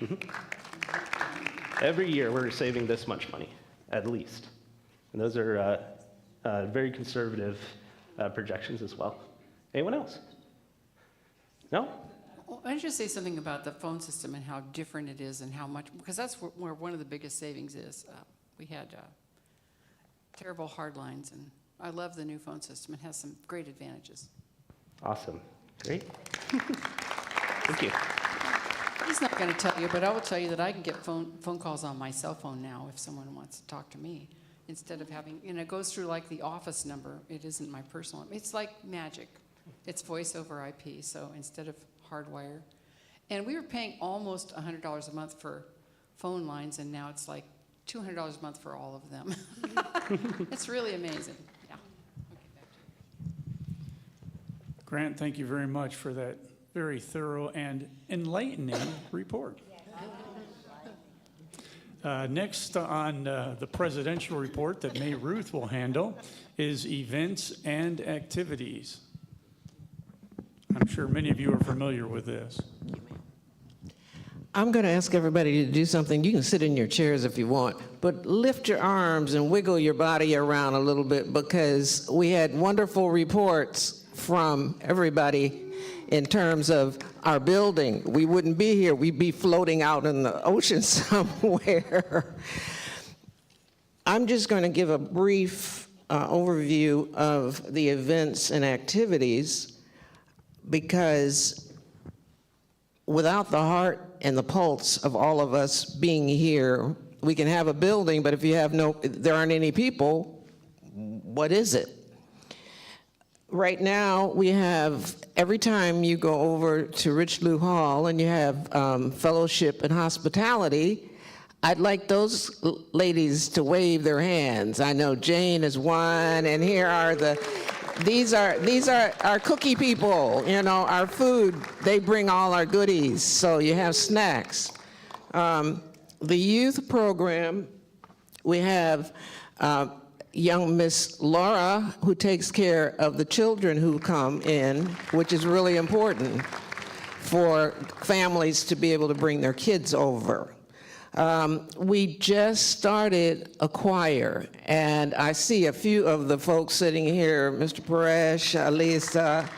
Speaker 9: Mm-hmm. Every year we're saving this much money, at least. And those are very conservative projections as well. Anyone else? No?
Speaker 2: Well, why don't you say something about the phone system and how different it is and how much, because that's where one of the biggest savings is. We had terrible hard lines, and I love the new phone system. It has some great advantages.
Speaker 9: Awesome. Great. Thank you.
Speaker 2: He's not going to tell you, but I will tell you that I can get phone calls on my cell phone now if someone wants to talk to me. Instead of having, it goes through like the office number. It isn't my personal. It's like magic. It's voice over IP, so instead of hardwire. And we were paying almost $100 a month for phone lines, and now it's like $200 a month for all of them. It's really amazing. Yeah. Okay, back to you.
Speaker 1: Grant, thank you very much for that very thorough and enlightening report. Next on the presidential report that May Ruth will handle is events and activities. I'm sure many of you are familiar with this.
Speaker 11: I'm going to ask everybody to do something. You can sit in your chairs if you want, but lift your arms and wiggle your body around a little bit, because we had wonderful reports from everybody in terms of our building. We wouldn't be here. We'd be floating out in the ocean somewhere. I'm just going to give a brief overview of the events and activities, because without the heart and the pulse of all of us being here, we can have a building, but if there aren't any people, what is it? Right now, we have, every time you go over to Richelieu Hall and you have fellowship and hospitality, I'd like those ladies to wave their hands. I know Jane is one, and here are these are our cookie people, you know, our food. They bring all our goodies, so you have snacks. The youth program, we have young Miss Laura, who takes care of the children who come in, which is really important for families to be able to bring their kids over. We just started a choir, and I see a few of the folks sitting here, Mr. Paresh, Lisa,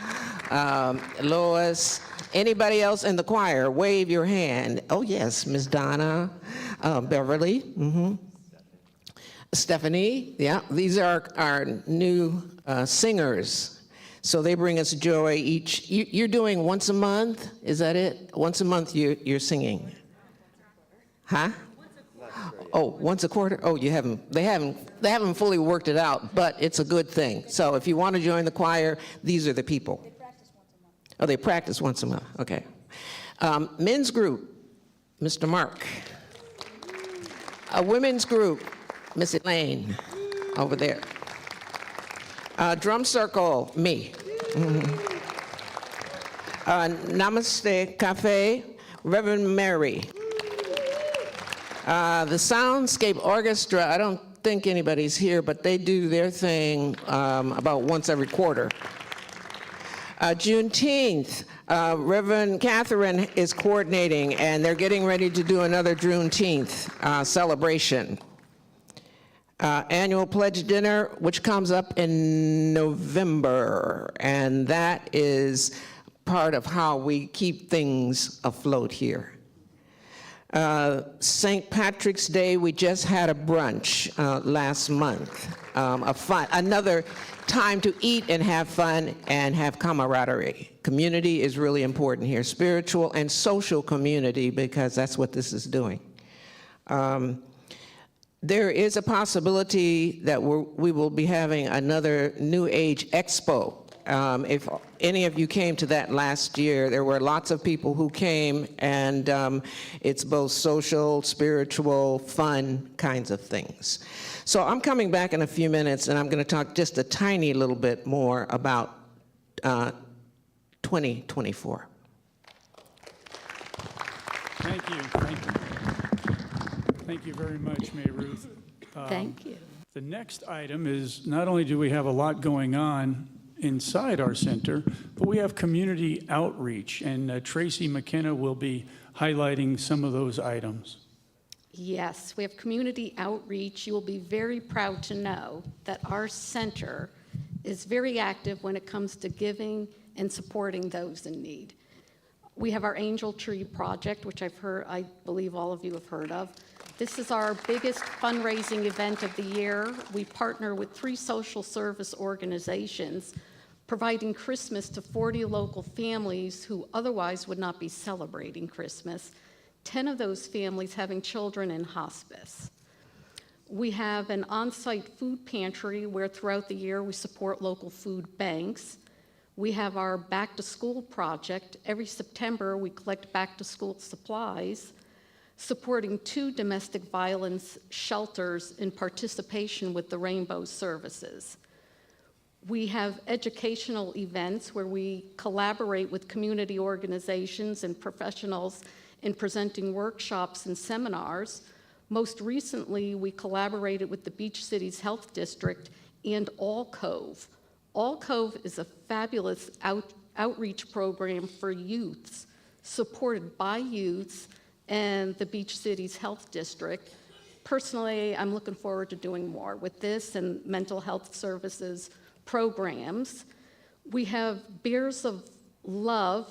Speaker 11: Lois. Anybody else in the choir, wave your hand. Oh yes, Miss Donna, Beverly, Stephanie, yeah, these are our new singers. So they bring us joy each, you're doing once a month, is that it? Once a month you're singing? Huh? Oh, once a quarter? Oh, they haven't fully worked it out, but it's a good thing. So if you want to join the choir, these are the people. Oh, they practice once a month, okay. Men's group, Mr. Mark. A women's group, Miss Elaine, over there. Drum circle, me. Namaste Cafe, Reverend Mary. The Soundscape Orchestra, I don't think anybody's here, but they do their thing about once every quarter. Juneteenth, Reverend Catherine is coordinating, and they're getting ready to do another Juneteenth celebration. Annual Pledge Dinner, which comes up in November, and that is part of how we keep things afloat here. St. Patrick's Day, we just had a brunch last month, another time to eat and have fun and have camaraderie. Community is really important here, spiritual and social community, because that's what this is doing. There is a possibility that we will be having another New Age Expo. If any of you came to that last year, there were lots of people who came, and it's both social, spiritual, fun kinds of things. So I'm coming back in a few minutes, and I'm going to talk just a tiny little bit more about 2024.
Speaker 1: Thank you. Thank you very much, May Ruth.
Speaker 2: Thank you.
Speaker 1: The next item is, not only do we have a lot going on inside our center, but we have community outreach, and Tracy McKenna will be highlighting some of those items.
Speaker 12: Yes, we have community outreach. You will be very proud to know that our center is very active when it comes to giving and supporting those in need. We have our Angel Tree Project, which I believe all of you have heard of. This is our biggest fundraising event of the year. We partner with 3 social service organizations, providing Christmas to 40 local families who otherwise would not be celebrating Christmas, 10 of those families having children in hospice. We have an on-site food pantry where throughout the year we support local food banks. We have our Back to School project. Every September we collect back to school supplies, supporting 2 domestic violence shelters in participation with the Rainbow Services. We have educational events where we collaborate with community organizations and professionals in presenting workshops and seminars. Most recently, we collaborated with the Beach Cities Health District and All Cove. All Cove is a fabulous outreach program for youths, supported by youths and the Beach Cities Health District. Personally, I'm looking forward to doing more with this and mental health services programs. We have Bears of Love.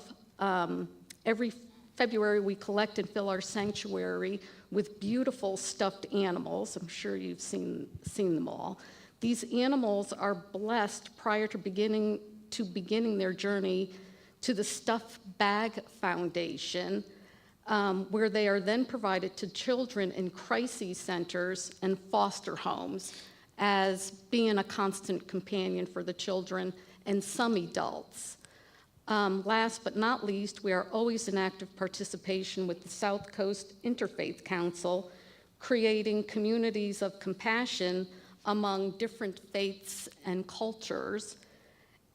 Speaker 12: Every February, we collect and fill our sanctuary with beautiful stuffed animals. I'm sure you've seen them all. These animals are blessed prior to beginning their journey to the Stuff Bag Foundation, where they are then provided to children in crisis centers and foster homes as being a constant companion for the children and some adults. Last but not least, we are always in active participation with the South Coast Interfaith Council, creating communities of compassion among different faiths and cultures.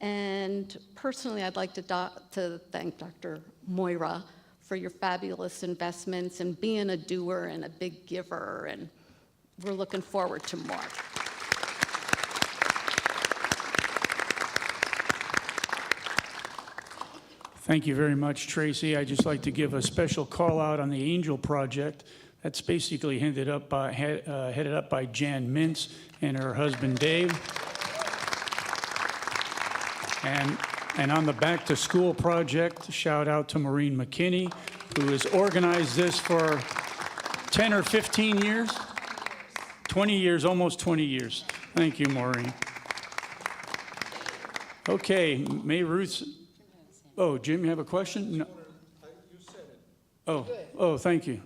Speaker 12: And personally, I'd like to thank Dr. Moira for your fabulous investments and being a doer and a big giver, and we're looking forward to more.
Speaker 1: Thank you very much, Tracy. I'd just like to give a special call out on the Angel Project. That's basically headed up by Jan Mintz and her husband, Dave. And on the Back to School Project, shout out to Maureen McKinney, who has organized this for 10 or 15 years? 20 years, almost 20 years. Thank you, Maureen. Okay, May Ruth. Oh, Jim, you have a question? No.
Speaker 5: You said it.
Speaker 1: Oh, thank you.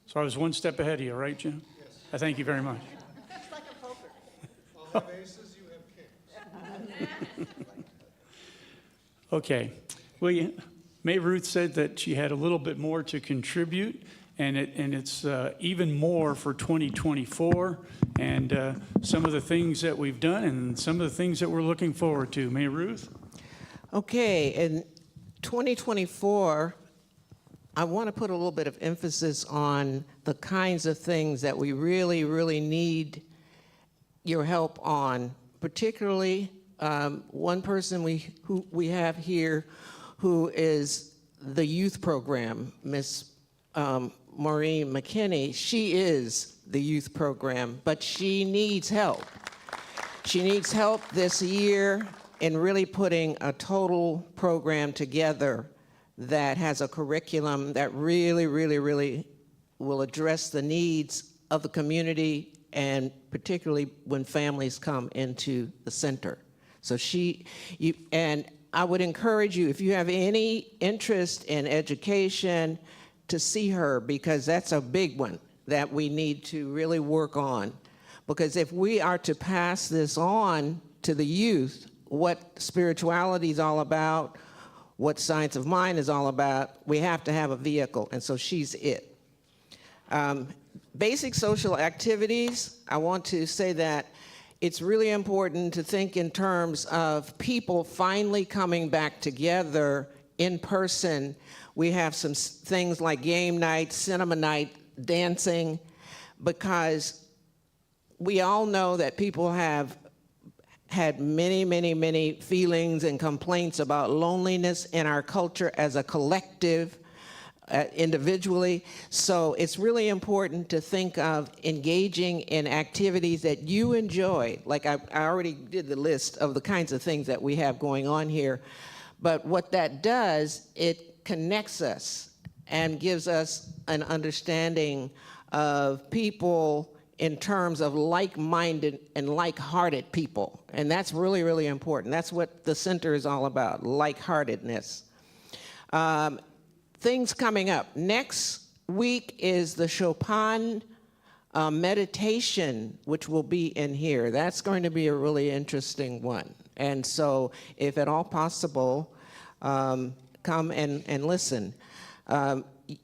Speaker 1: So I was one step ahead of you, right, Jim?
Speaker 5: Yes.
Speaker 1: I thank you very much.
Speaker 4: It's like a poker.
Speaker 5: I'll have aces, you have kings.
Speaker 1: Okay. Well, May Ruth said that she had a little bit more to contribute, and it's even more for 2024, and some of the things that we've done and some of the things that we're looking forward to. May Ruth?
Speaker 11: Okay, in 2024, I want to put a little bit of emphasis on the kinds of things that we really, really need your help on, particularly one person who we have here who is the youth program, Miss Maureen McKinney. She is the youth program, but she needs help. She needs help this year in really putting a total program together that has a curriculum that really, really, really will address the needs of the community, and particularly when families come into the center. So and I would encourage you, if you have any interest in education, to see her, because that's a big one that we need to really work on. Because if we are to pass this on to the youth, what spirituality is all about, what science of mind is all about, we have to have a vehicle, and so she's it. Basic social activities, I want to say that it's really important to think in terms of people finally coming back together in person. We have some things like game night, cinema night, dancing, because we all know that people have had many, many, many feelings and complaints about loneliness in our culture as a collective, individually. So it's really important to think of engaging in activities that you enjoy. Like I already did the list of the kinds of things that we have going on here. But what that does, it connects us and gives us an understanding of people in terms of like-minded and like-hearted people. And that's really, really important. That's what the center is all about, like-heartedness. Things coming up. Next week is the Chopin meditation, which will be in here. That's going to be a really interesting one. And so if at all possible, come and listen.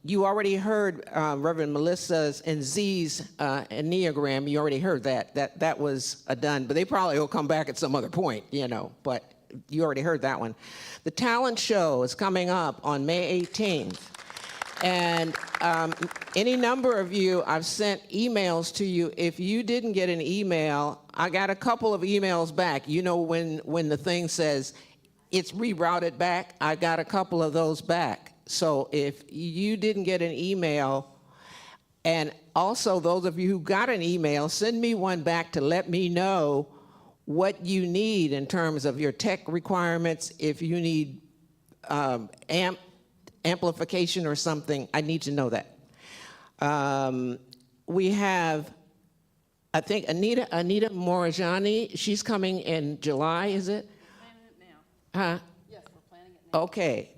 Speaker 11: You already heard Reverend Melissa's and Z's Enneagram. You already heard that. That was done, but they probably will come back at some other point, but you already heard that one. The talent show is coming up on May 18th. And any number of you, I've sent emails to you. If you didn't get an email, I got a couple of emails back. When the thing says it's rerouted back, I got a couple of those back. So if you didn't get an email, and also those of you who got an email, send me one back to let me know what you need in terms of your tech requirements. If you need amplification or something, I need to know that. We have, I think, Anita Morajani. She's coming in July, is it?
Speaker 2: Planning it now.
Speaker 11: Huh?
Speaker 2: Yes, we're planning it now.
Speaker 11: Okay.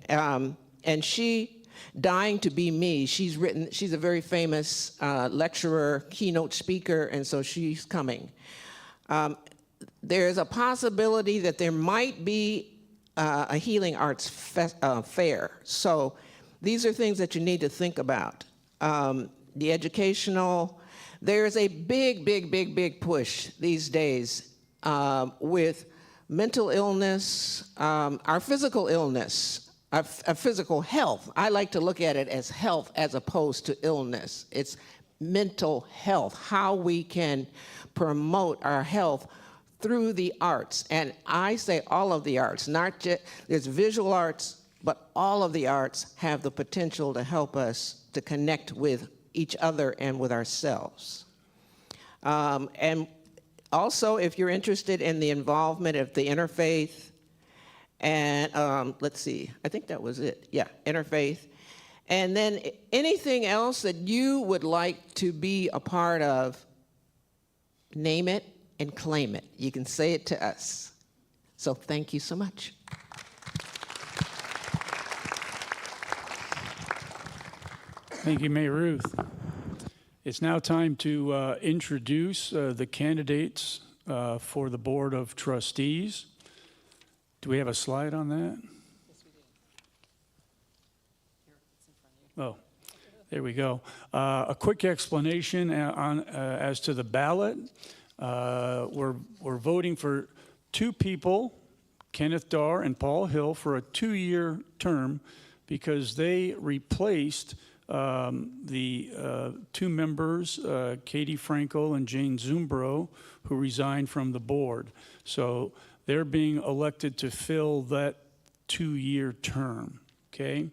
Speaker 11: And she, dying to be me, she's a very famous lecturer, keynote speaker, and so she's coming. There's a possibility that there might be a healing arts fair. So these are things that you need to think about. The educational, there's a big push these days with mental illness, our physical illness, our physical health. I like to look at it as health as opposed to illness. It's mental health, how we can promote our health through the arts. And I say all of the arts, not just, there's visual arts, but all of the arts have the potential to help us to connect with each other and with ourselves. And also, if you're interested in the involvement of the interfaith, and let's see, I think that was it. Yeah, interfaith. And then anything else that you would like to be a part of, name it and claim it. You can say it to us. So thank you so much.
Speaker 1: Thank you, Mayor Ruth. It's now time to introduce the candidates for the Board of Trustees. Do we have a slide on that?
Speaker 2: Yes, we do. Here, it's in front of you.
Speaker 1: Oh, there we go. A quick explanation as to the ballot. We're voting for two people, Kenneth Darr and Paul Hill, for a 2-year term because they replaced the two members, Katie Frankel and Jane Zumbro, who resigned from the board. So they're being elected to fill that 2-year term, okay?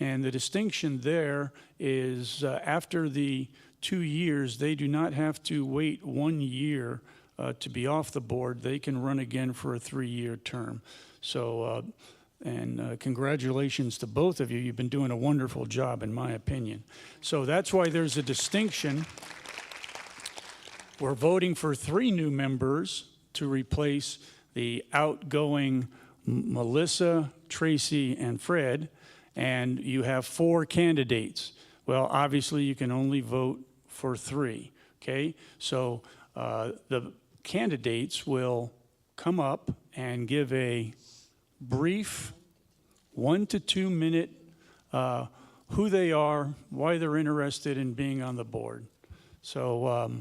Speaker 1: And the distinction there is after the 2 years, they do not have to wait 1 year to be off the board. They can run again for a 3-year term. So, congratulations to both of you. You've been doing a wonderful job, in my opinion. So that's why there's a distinction. We're voting for 3 new members to replace the outgoing Melissa, Tracy, and Fred, and you have 4 candidates. Well, obviously, you can only vote for 3, okay? So the candidates will come up and give a brief 1 to 2 minute who they are, why they're interested in being on the board. So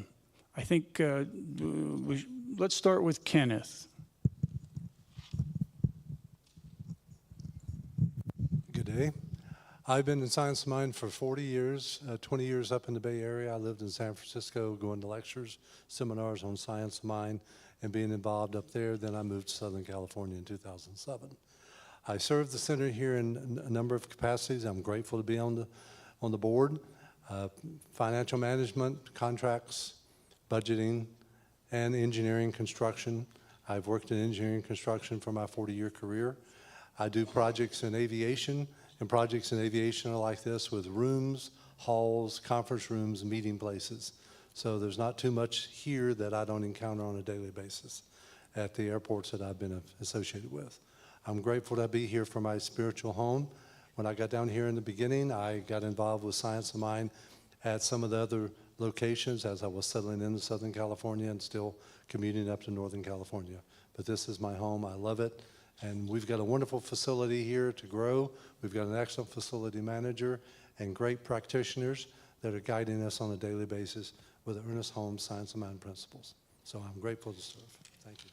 Speaker 1: I think let's start with Kenneth.
Speaker 6: Good day. I've been in Science of Mind for 40 years, 20 years up in the Bay Area. I lived in San Francisco going to lectures, seminars on Science of Mind and being involved up there. Then I moved to Southern California in 2007. I served the center here in a number of capacities. I'm grateful to be on the board. Financial management, contracts, budgeting, and engineering construction. I've worked in engineering construction for my 40-year career. I do projects in aviation, and projects in aviation are like this with rooms, halls, conference rooms, meeting places. So there's not too much here that I don't encounter on a daily basis at the airports that I've been associated with. I'm grateful to be here for my spiritual home. When I got down here in the beginning, I got involved with Science of Mind at some of the other locations as I was settling into Southern California and still commuting up to Northern California. But this is my home. I love it. And we've got a wonderful facility here to grow. We've got an excellent facility manager and great practitioners that are guiding us on a daily basis with the Ernest Holmes Science of Mind principles. So I'm grateful to serve. Thank you.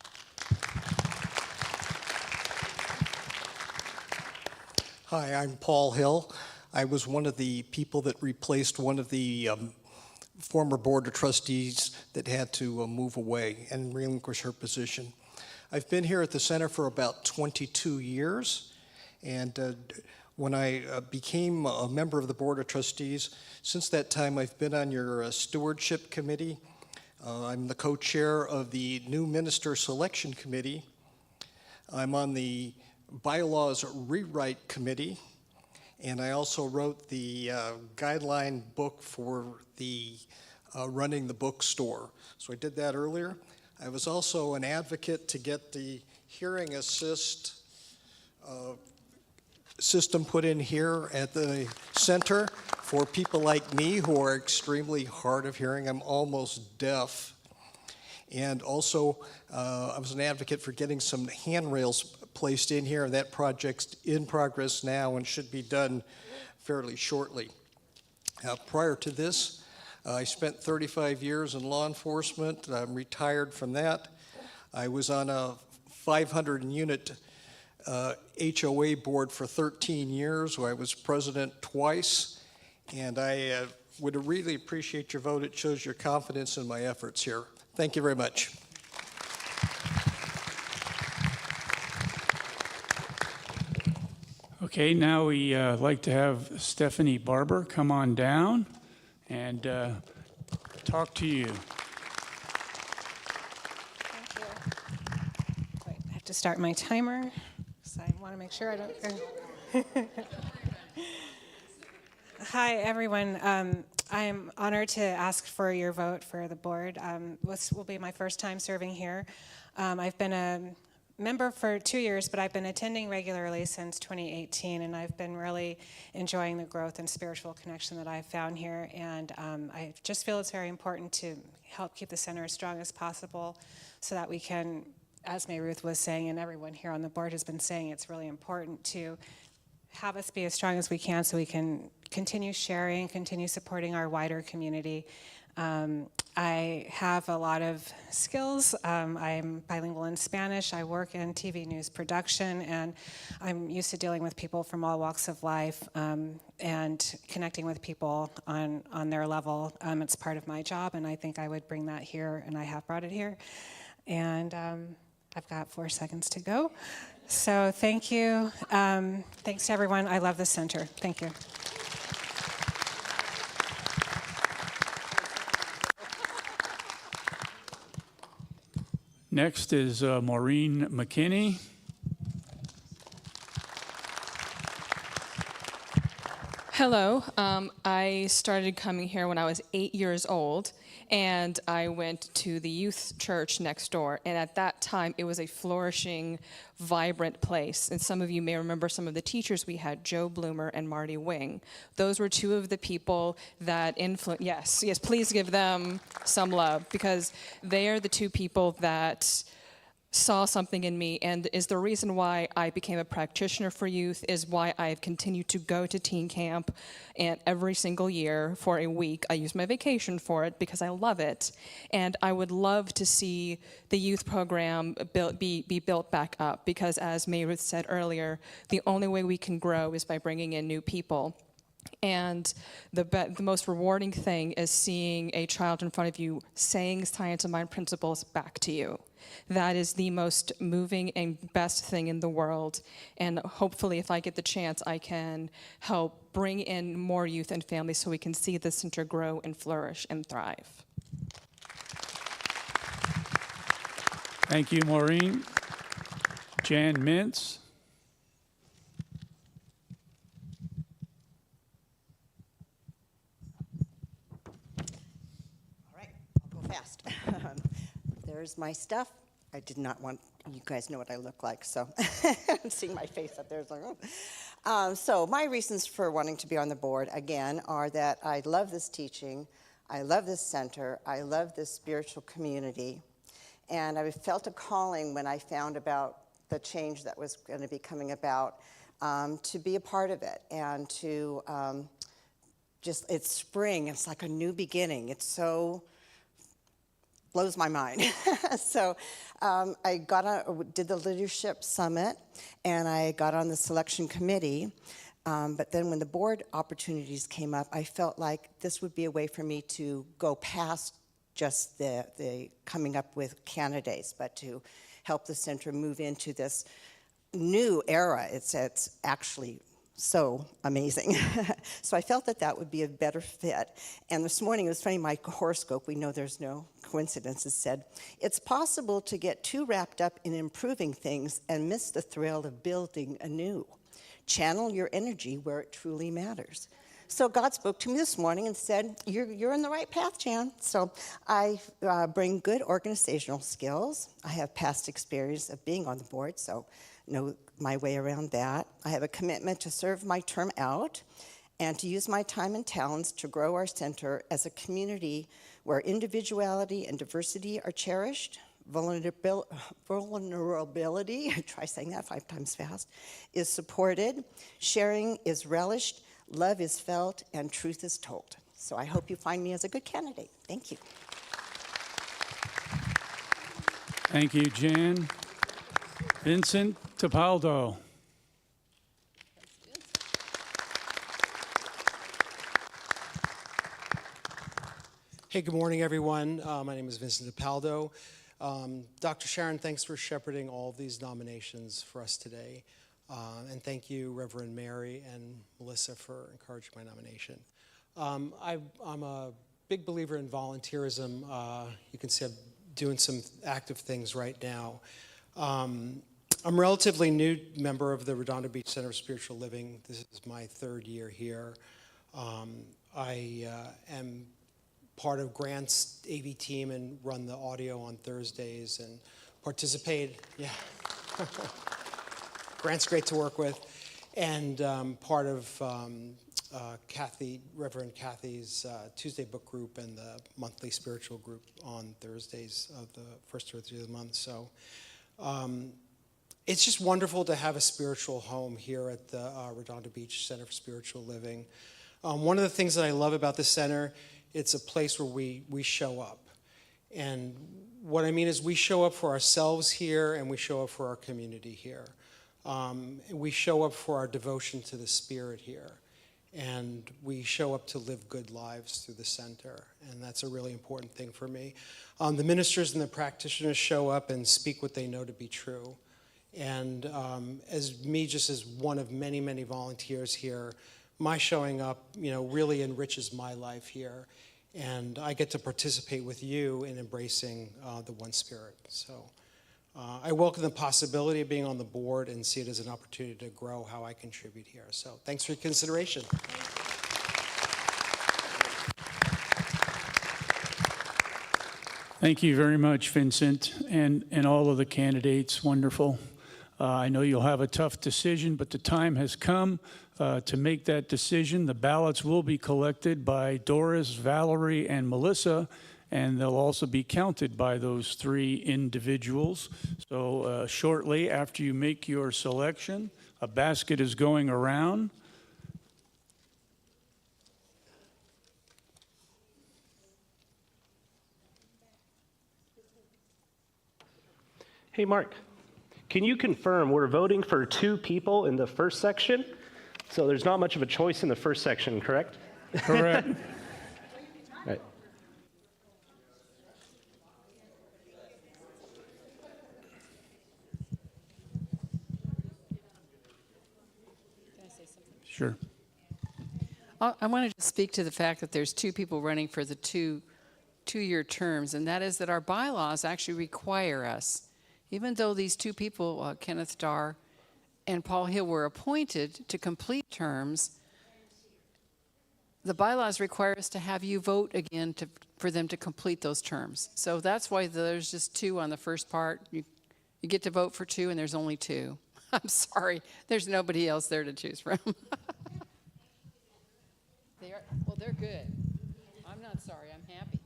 Speaker 13: Hi, I'm Paul Hill. I was one of the people that replaced one of the former Board of Trustees that had to move away and relinquish her position. I've been here at the center for about 22 years, and when I became a member of the Board of Trustees, since that time I've been on your stewardship committee. I'm the co-chair of the new minister selection committee. I'm on the bylaws rewrite committee, and I also wrote the guideline book for the running the bookstore. So I did that earlier. I was also an advocate to get the hearing assist system put in here at the center for people like me who are extremely hard of hearing. I'm almost deaf. And also, I was an advocate for getting some handrails placed in here, and that project's in progress now and should be done fairly shortly. Prior to this, I spent 35 years in law enforcement. I'm retired from that. I was on a 500-unit HOA board for 13 years, where I was president twice, and I would really appreciate your vote. It shows your confidence in my efforts here. Thank you very much.
Speaker 1: Okay, now we like to have Stephanie Barber come on down and talk to you.
Speaker 14: Thank you. Wait, I have to start my timer, so I want to make sure I don't. Hi, everyone. I'm honored to ask for your vote for the board. This will be my first time serving here. I've been a member for 2 years, but I've been attending regularly since 2018, and I've been really enjoying the growth and spiritual connection that I've found here. And I just feel it's very important to help keep the center as strong as possible so that we can, as May Ruth was saying, and everyone here on the board has been saying, it's really important to have us be as strong as we can so we can continue sharing, continue supporting our wider community. I have a lot of skills. I'm bilingual in Spanish. I work in TV news production, and I'm used to dealing with people from all walks of life and connecting with people on their level. It's part of my job, and I think I would bring that here, and I have brought it here. And I've got 4 seconds to go. So thank you. Thanks to everyone. I love the center. Thank you.
Speaker 1: Next is Maureen McKinney.
Speaker 15: Hello. I started coming here when I was 8 years old, and I went to the youth church next door. And at that time, it was a flourishing, vibrant place. And some of you may remember some of the teachers we had, Joe Bloomer and Marty Wing. Those were two of the people that influenced. Yes, please give them some love, because they are the two people that saw something in me, and is the reason why I became a practitioner for youth, is why I've continued to go to teen camp and every single year for a week. I use my vacation for it because I love it, and I would love to see the youth program be built back up, because as May Ruth said earlier, the only way we can grow is by bringing in new people. And the most rewarding thing is seeing a child in front of you saying science of mind principles back to you. That is the most moving and best thing in the world. And hopefully, if I get the chance, I can help bring in more youth and families so we can see the center grow and flourish and thrive.
Speaker 1: Thank you, Maureen. Jan Mintz.
Speaker 4: Fast. There's my stuff. I did not want, you guys know what I look like, so I'm seeing my face up there. It's like, oh. So my reasons for wanting to be on the board, again, are that I love this teaching, I love this center, I love this spiritual community, and I felt a calling when I found about the change that was going to be coming about to be a part of it, and to it's spring, it's like a new beginning. It's so blows my mind. So I did the leadership summit, and I got on the selection committee. But then when the board opportunities came up, I felt like this would be a way for me to go past just the coming up with candidates, but to help the center move into this new era. It's actually
Speaker 16: so amazing. So I felt that that would be a better fit. And this morning, it was funny, my horoscope, we know there's no coincidences, said, it's possible to get too wrapped up in improving things and miss the thrill of building anew. Channel your energy where it truly matters. So God spoke to me this morning and said, you're in the right path, Jan. So I bring good organizational skills. I have past experience of being on the board, so know my way around that. I have a commitment to serve my term out and to use my time and talents to grow our center as a community where individuality and diversity are cherished, vulnerability, try saying that 5 times fast, is supported, sharing is relished, love is felt, and truth is told. So I hope you find me as a good candidate. Thank you.
Speaker 1: Thank you, Jan. Vincent Tapaldo.
Speaker 17: Hey, good morning, everyone. My name is Vincent Tapaldo. Dr. Sharon, thanks for shepherding all of these nominations for us today. And thank you, Reverend Mary and Melissa, for encouraging my nomination. I'm a big believer in volunteerism. You can see I'm doing some active things right now. I'm a relatively new member of the Redondo Beach Center of Spiritual Living. This is my 3rd year here. I am part of Grant's AV team and run the audio on Thursdays and participate. Yeah. Grant's great to work with. And part of Reverend Kathy's Tuesday book group and the monthly spiritual group on Thursdays of the first Thursday of the month. So it's just wonderful to have a spiritual home here at the Redondo Beach Center for Spiritual Living. One of the things that I love about the center, it's a place where we show up. And what I mean is we show up for ourselves here and we show up for our community here. We show up for our devotion to the Spirit here. And we show up to live good lives through the center. And that's a really important thing for me. The ministers and the practitioners show up and speak what they know to be true. And just as one of many, many volunteers here, my showing up, really enriches my life here. And I get to participate with you in embracing the one Spirit. So I welcome the possibility of being on the board and see it as an opportunity to grow how I contribute here. So thanks for your consideration.
Speaker 1: Thank you very much, Vincent, and all of the candidates. Wonderful. I know you'll have a tough decision, but the time has come to make that decision. The ballots will be collected by Doris, Valerie, and Melissa, and they'll also be counted by those 3 individuals. So shortly after you make your selection, a basket is going around.
Speaker 9: Hey, Mark, can you confirm we're voting for 2 people in the first section? So there's not much of a choice in the first section, correct?
Speaker 1: Correct.
Speaker 9: Right.
Speaker 1: Sure.
Speaker 2: I wanted to speak to the fact that there's 2 people running for the two-year terms, and that is that our bylaws actually require us, even though these 2 people, Kenneth Darr and Paul Hill, were appointed to complete terms, the bylaws require us to have you vote again for them to complete those terms. So that's why there's just 2 on the first part. You get to vote for 2, and there's only 2. I'm sorry, there's nobody else there to choose from. They're good. I'm not sorry, I'm happy.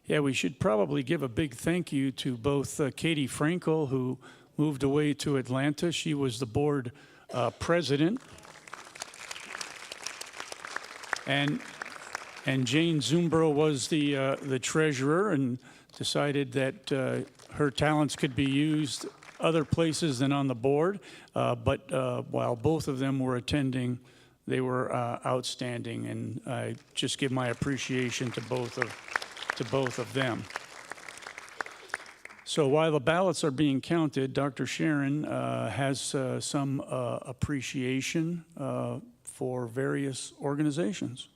Speaker 1: Yeah, we should probably give a big thank you to both Katie Frankel, who moved away to Atlanta. She was the board president. And Jane Zumbro was the treasurer and decided that her talents could be used other places than on the board. But while both of them were attending, they were outstanding, and I just give my appreciation to both of them. So while the ballots are being counted, Dr. Sharon has some appreciation for various organizations.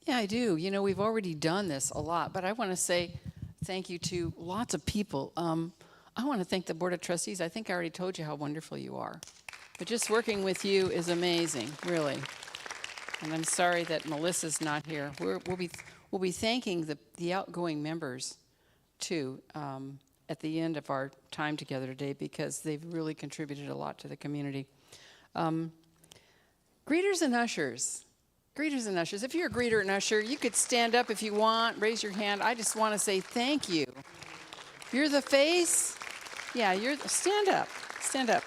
Speaker 2: Yeah, I do. You know, we've already done this a lot, but I want to say thank you to lots of people. I want to thank the Board of Trustees. I think I already told you how wonderful you are. But just working with you is amazing, really. And I'm sorry that Melissa's not here. We'll be thanking the outgoing members, too, at the end of our time together today, because they've really contributed a lot to the community. Greeters and ushers. Greeters and ushers. If you're a greeter and usher, you could stand up if you want, raise your hand. I just want to say thank you. You're the face. Yeah, stand up. Stand up.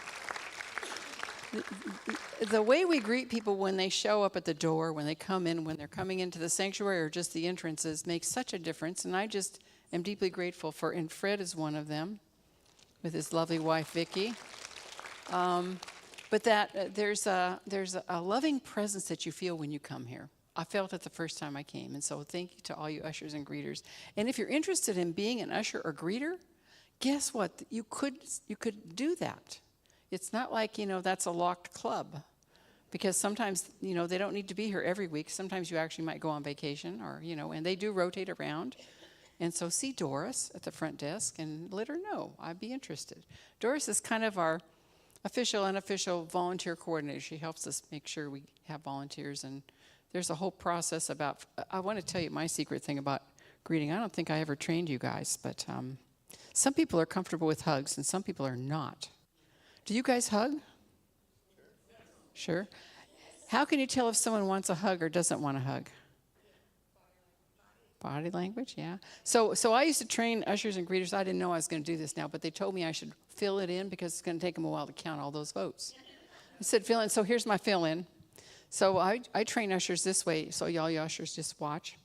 Speaker 2: The way we greet people when they show up at the door, when they come in, when they're coming into the sanctuary or just the entrances makes such a difference. And I just am deeply grateful for, and Fred is one of them with his lovely wife, Vicki. But that there's a loving presence that you feel when you come here. I felt it the first time I came. And so thank you to all you ushers and greeters. And if you're interested in being an usher or greeter, guess what? You could do that. It's not like, that's a locked club, because sometimes, they don't need to be here every week. Sometimes you actually might go on vacation or, and they do rotate around. And so see Doris at the front desk and let her know I'd be interested. Doris is kind of our official, unofficial volunteer coordinator. She helps us make sure we have volunteers. And there's a whole process about, I want to tell you my secret thing about greeting. I don't think I ever trained you guys, but some people are comfortable with hugs and some people are not. Do you guys hug? Sure. How can you tell if someone wants a hug or doesn't want a hug? Body language, yeah. So I used to train ushers and greeters. I didn't know I was going to do this now, but they told me I should fill it in because it's going to take them a while to count all those votes. I said fill in. So here's my fill in. So I train ushers this way. So y'all ushers just watch.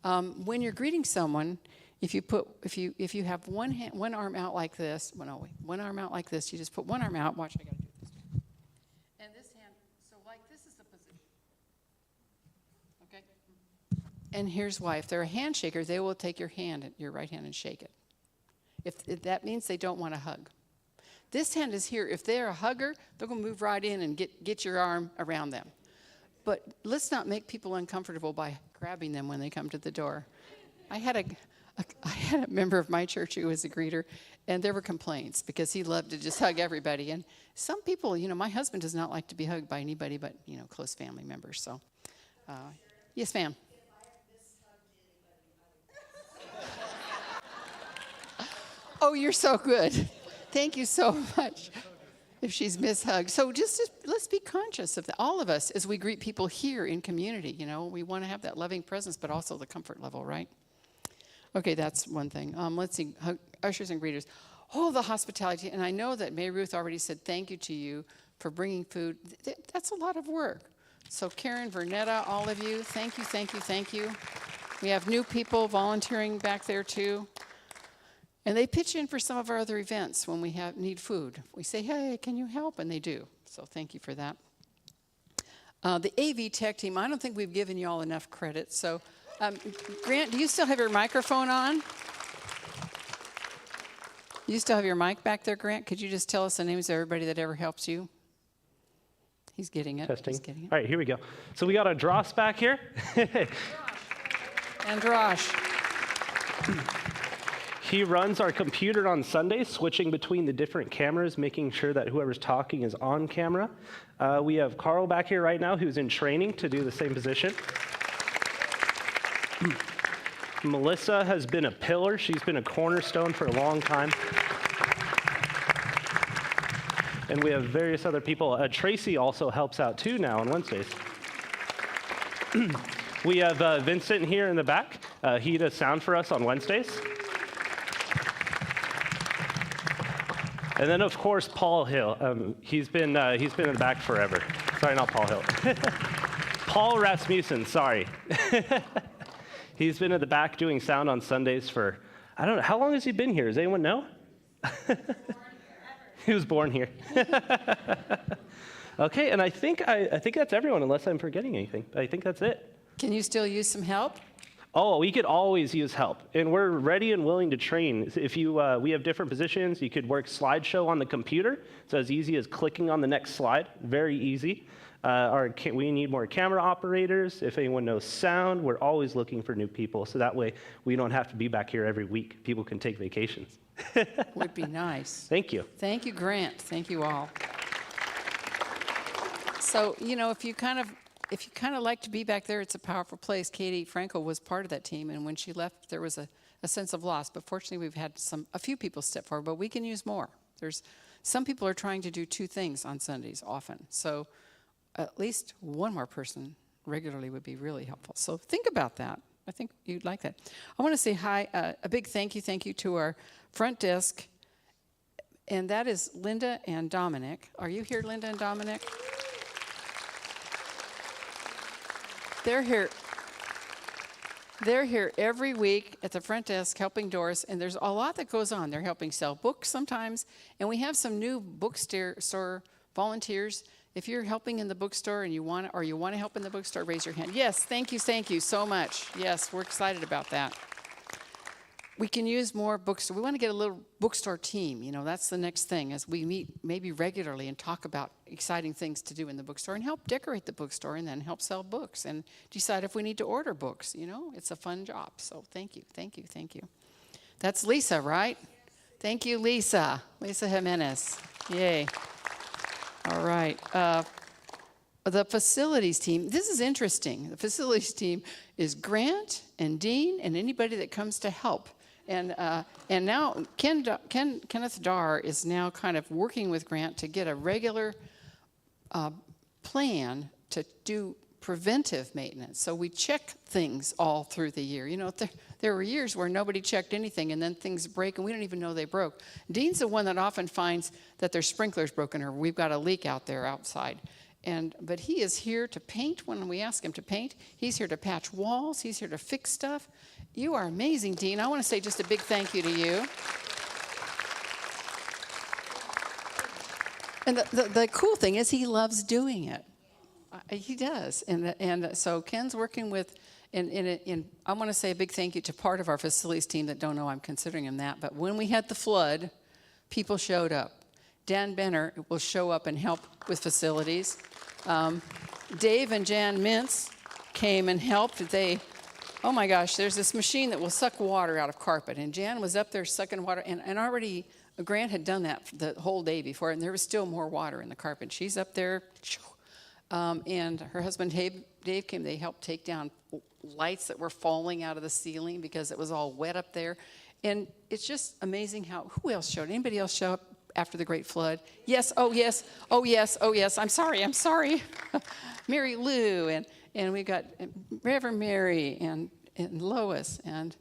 Speaker 2: When you're greeting someone, if you have one arm out like this, one arm out like this, you just put one arm out. Watch, I got to do this. And this hand, so like this is the position. Okay? And here's why. If they're a handshaker, they will take your hand, your right hand, and shake it. If that means they don't want to hug. This hand is here. If they're a hugger, they're going to move right in and get your arm around them. But let's not make people uncomfortable by grabbing them when they come to the door. I had a member of my church who was a greeter, and there were complaints because he loved to just hug everybody. And some people, my husband does not like to be hugged by anybody but, close family members. So, yes, ma'am. Oh, you're so good. Thank you so much. If she's mishugged. So let's be conscious of that. All of us, as we greet people here in community, we want to have that loving presence, but also the comfort level, right? Okay, that's one thing. Let's see, ushers and greeters. Oh, the hospitality. And I know that Mary Ruth already said thank you to you for bringing food. That's a lot of work. So Karen, Vernetta, all of you, thank you, thank you, thank you. We have new people volunteering back there too. And they pitch in for some of our other events when we need food. We say, hey, can you help? And they do. So thank you for that. The AV tech team, I don't think we've given you all enough credit. So Grant, do you still have your microphone on? You still have your mic back there, Grant? Could you just tell us the names of everybody that ever helps you? He's getting it.
Speaker 9: Testing.
Speaker 2: He's getting it.
Speaker 9: All right, here we go. So we got a Dross back here.
Speaker 2: And Drosh.
Speaker 9: He runs our computer on Sundays, switching between the different cameras, making sure that whoever's talking is on camera. We have Carl back here right now, who's in training to do the same position. Melissa has been a pillar. She's been a cornerstone for a long time. And we have various other people. Tracy also helps out too now on Wednesdays. We have Vincent here in the back. He does sound for us on Wednesdays. And then, of course, Paul Hill. He's been in the back forever. Sorry, not Paul Hill. Paul Rasmussen, sorry. He's been in the back doing sound on Sundays for, I don't know, how long has he been here? Does anyone know? He was born here. Okay, and I think that's everyone, unless I'm forgetting anything. I think that's it.
Speaker 2: Can you still use some help?
Speaker 9: Oh, we could always use help, and we're ready and willing to train. If we have different positions. You could work slideshow on the computer, so as easy as clicking on the next slide, very easy. We need more camera operators. If anyone knows sound, we're always looking for new people, so that way we don't have to be back here every week. People can take vacations.
Speaker 2: Would be nice.
Speaker 9: Thank you.
Speaker 2: Thank you, Grant. Thank you all. So, if you kind of like to be back there, it's a powerful place. Katie Franco was part of that team, and when she left, there was a sense of loss. But fortunately, we've had a few people step forward, but we can use more. Some people are trying to do 2 things on Sundays often. So at least one more person regularly would be really helpful. So think about that. I think you'd like that. I want to say hi, a big thank you to our front desk, and that is Linda and Dominic. Are you here, Linda and Dominic? They're here. They're here every week at the front desk helping Doris, and there's a lot that goes on. They're helping sell books sometimes, and we have some new bookstore volunteers. If you're helping in the bookstore and you want to help in the bookstore, raise your hand. Yes, thank you so much. Yes, we're excited about that. We can use more bookstore. We want to get a little bookstore team. That's the next thing, as we meet maybe regularly and talk about exciting things to do in the bookstore and help decorate the bookstore and then help sell books and decide if we need to order books. It's a fun job. So thank you. That's Lisa, right? Thank you, Lisa. Lisa Jimenez. Yay. All right. The facilities team, this is interesting. The facilities team is Grant and Dean and anybody that comes to help. And now Kenneth Darr is now kind of working with Grant to get a regular plan to do preventive maintenance. So we check things all through the year. There were years where nobody checked anything and then things break and we don't even know they broke. Dean's the one that often finds that their sprinkler's broken or we've got a leak out there outside. But he is here to paint when we ask him to paint. He's here to patch walls. He's here to fix stuff. You are amazing, Dean. I want to say just a big thank you to you. And the cool thing is he loves doing it. He does. And so Ken's working with, and I want to say a big thank you to part of our facilities team that don't know I'm considering him that. But when we had the flood, people showed up. Dan Benner will show up and help with facilities. Dave and Jan Mintz came and helped. Oh my gosh, there's this machine that will suck water out of carpet. And Jan was up there sucking water. And already Grant had done that the whole day before. And there was still more water in the carpet. She's up there. And her husband Dave came. They helped take down lights that were falling out of the ceiling because it was all wet up there. And it's just amazing who else showed? Anybody else show up after the Great Flood? Yes, oh yes, oh yes, oh yes. I'm sorry. Mary Lou, and we got Reverend Mary and Lois and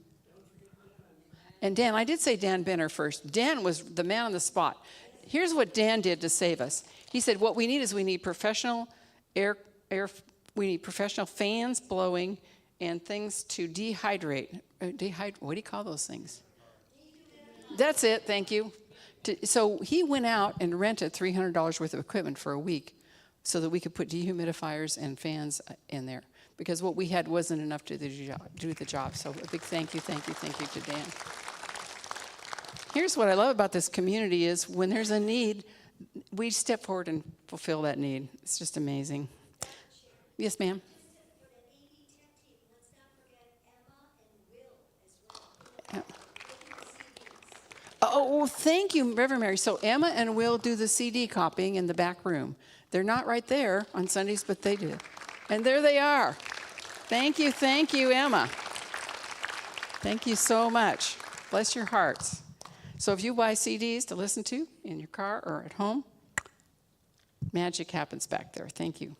Speaker 2: Dan. I did say Dan Benner first. Dan was the man on the spot. Here's what Dan did to save us. He said, what we need professional air. We need professional fans blowing and things to dehydrate. What do you call those things? That's it. Thank you. So he went out and rented $300 worth of equipment for a week so that we could put dehumidifiers and fans in there because what we had wasn't enough to do the job. So a big thank you to Dan. Here's what I love about this community is when there's a need, we step forward and fulfill that need. It's just amazing. Yes, ma'am. Oh, thank you, Reverend Mary. So Emma and Will do the CD copying in the back room. They're not right there on Sundays, but they do. And there they are. Thank you, Emma. Thank you so much. Bless your hearts. So if you buy CDs to listen to in your car or at home, magic happens back there. Thank you.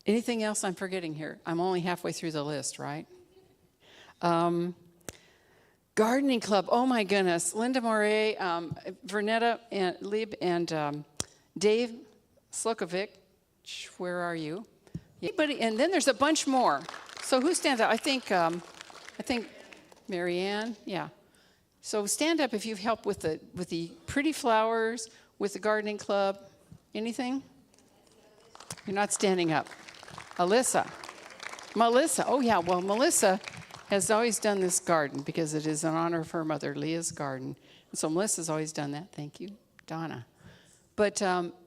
Speaker 2: Anything else I'm forgetting here? I'm only halfway through the list, right? Gardening club, oh my goodness. Linda Moray, Vernetta, and Lieb, and Dave Slokovic. Where are you? Anybody? And then there's a bunch more. So who stands up? I think Marianne, yeah. So stand up if you've helped with the pretty flowers, with the gardening club. Anything? You're not standing up. Melissa. Oh yeah, well Melissa has always done this garden because it is in honor of her mother, Leah's garden. And so Melissa's always done that. Thank you, Donna. But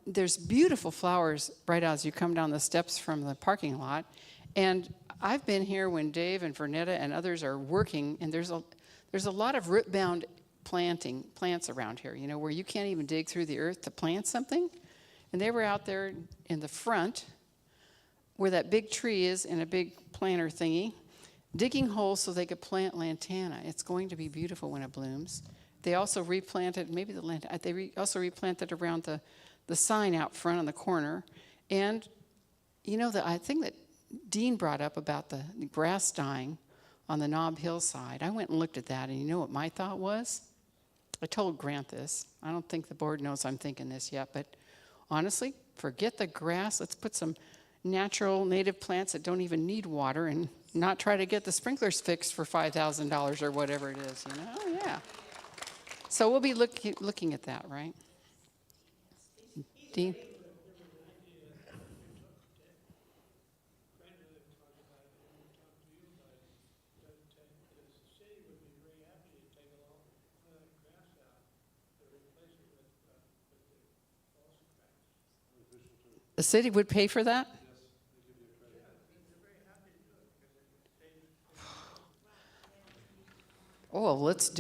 Speaker 2: there's beautiful flowers right as you come down the steps from the parking lot. And I've been here when Dave and Vernetta and others are working, and there's a lot of root-bound plants around here, where you can't even dig through the earth to plant something. And they were out there in the front where that big tree is in a big planter thingy, digging holes so they could plant lantana. It's going to be beautiful when it blooms. They also replanted, also replanted around the sign out front on the corner. And, I think that Dean brought up about the grass dying on the Knob hillside. I went and looked at that, and you know what my thought was? I told Grant this. I don't think the board knows I'm thinking this yet, but honestly, forget the grass. Let's put some natural native plants that don't even need water and not try to get the sprinklers fixed for $5,000 or whatever it is, Yeah. So we'll be looking at that, right? Dean? The city would pay for that? Oh, let's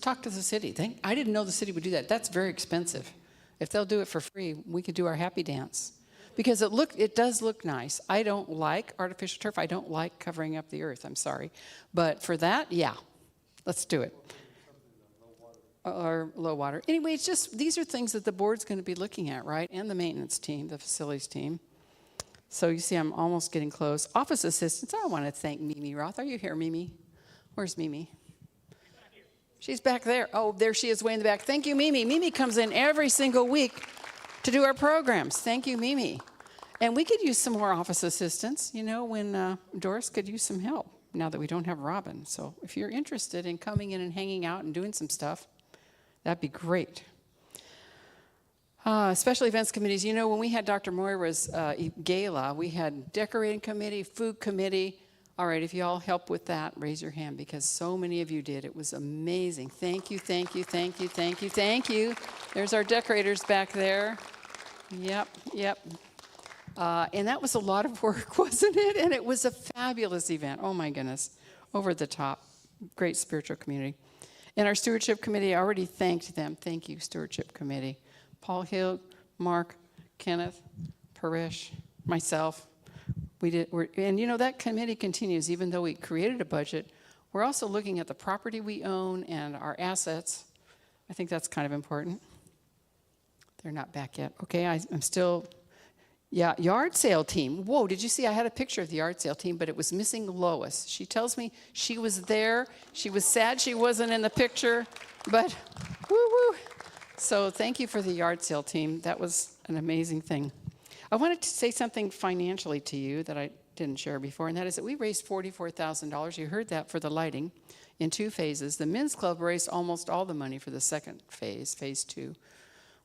Speaker 2: talk to the city. I didn't know the city would do that. That's very expensive. If they'll do it for free, we could do our happy dance. Because it does look nice. I don't like artificial turf. I don't like covering up the earth. I'm sorry. But for that, yeah, let's do it. Or low water. Anyway, it's just, these are things that the board's going to be looking at, right? And the maintenance team, the facilities team. So you see, I'm almost getting close. Office assistants, I want to thank Mimi Roth. Are you here, Mimi? Where's Mimi? She's back there. Oh, there she is way in the back. Thank you, Mimi. Mimi comes in every single week to do our programs. Thank you, Mimi. And we could use some more office assistants, when Doris could use some help now that we don't have Robin. So if you're interested in coming in and hanging out and doing some stuff, that'd be great. Special events committees. When we had Dr. Moira's gala, we had decorating committee, food committee. All right, if you all help with that, raise your hand because so many of you did. It was amazing. Thank you, thank you, thank you, thank you, thank you. There's our decorators back there. Yep. And that was a lot of work, wasn't it? And it was a fabulous event. Oh my goodness, over the top. Great spiritual community. And our stewardship committee, I already thanked them. Thank you, stewardship committee. Paul Hill, Mark, Kenneth, Paresh, myself. That committee continues. Even though we created a budget, we're also looking at the property we own and our assets. I think that's kind of important. They're not back yet. Okay, I'm still... Yeah, yard sale team. Whoa, did you see? I had a picture of the yard sale team, but it was missing Lois. She tells me she was there. She was sad she wasn't in the picture, but woo-woo. So thank you for the yard sale team. That was an amazing thing. I wanted to say something financially to you that I didn't share before, and that is that we raised $44,000. You heard that for the lighting in 2 phases. The men's club raised almost all the money for the second phase, phase 2,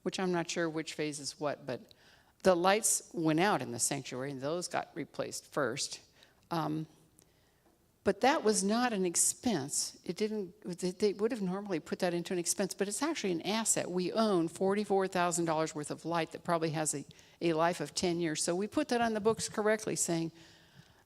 Speaker 2: which I'm not sure which phase is what, but the lights went out in the sanctuary, and those got replaced first. But that was not an expense. They would have normally put that into an expense, but it's actually an asset. We own $44,000 worth of light that probably has a life of 10 years. So we put that on the books correctly, saying,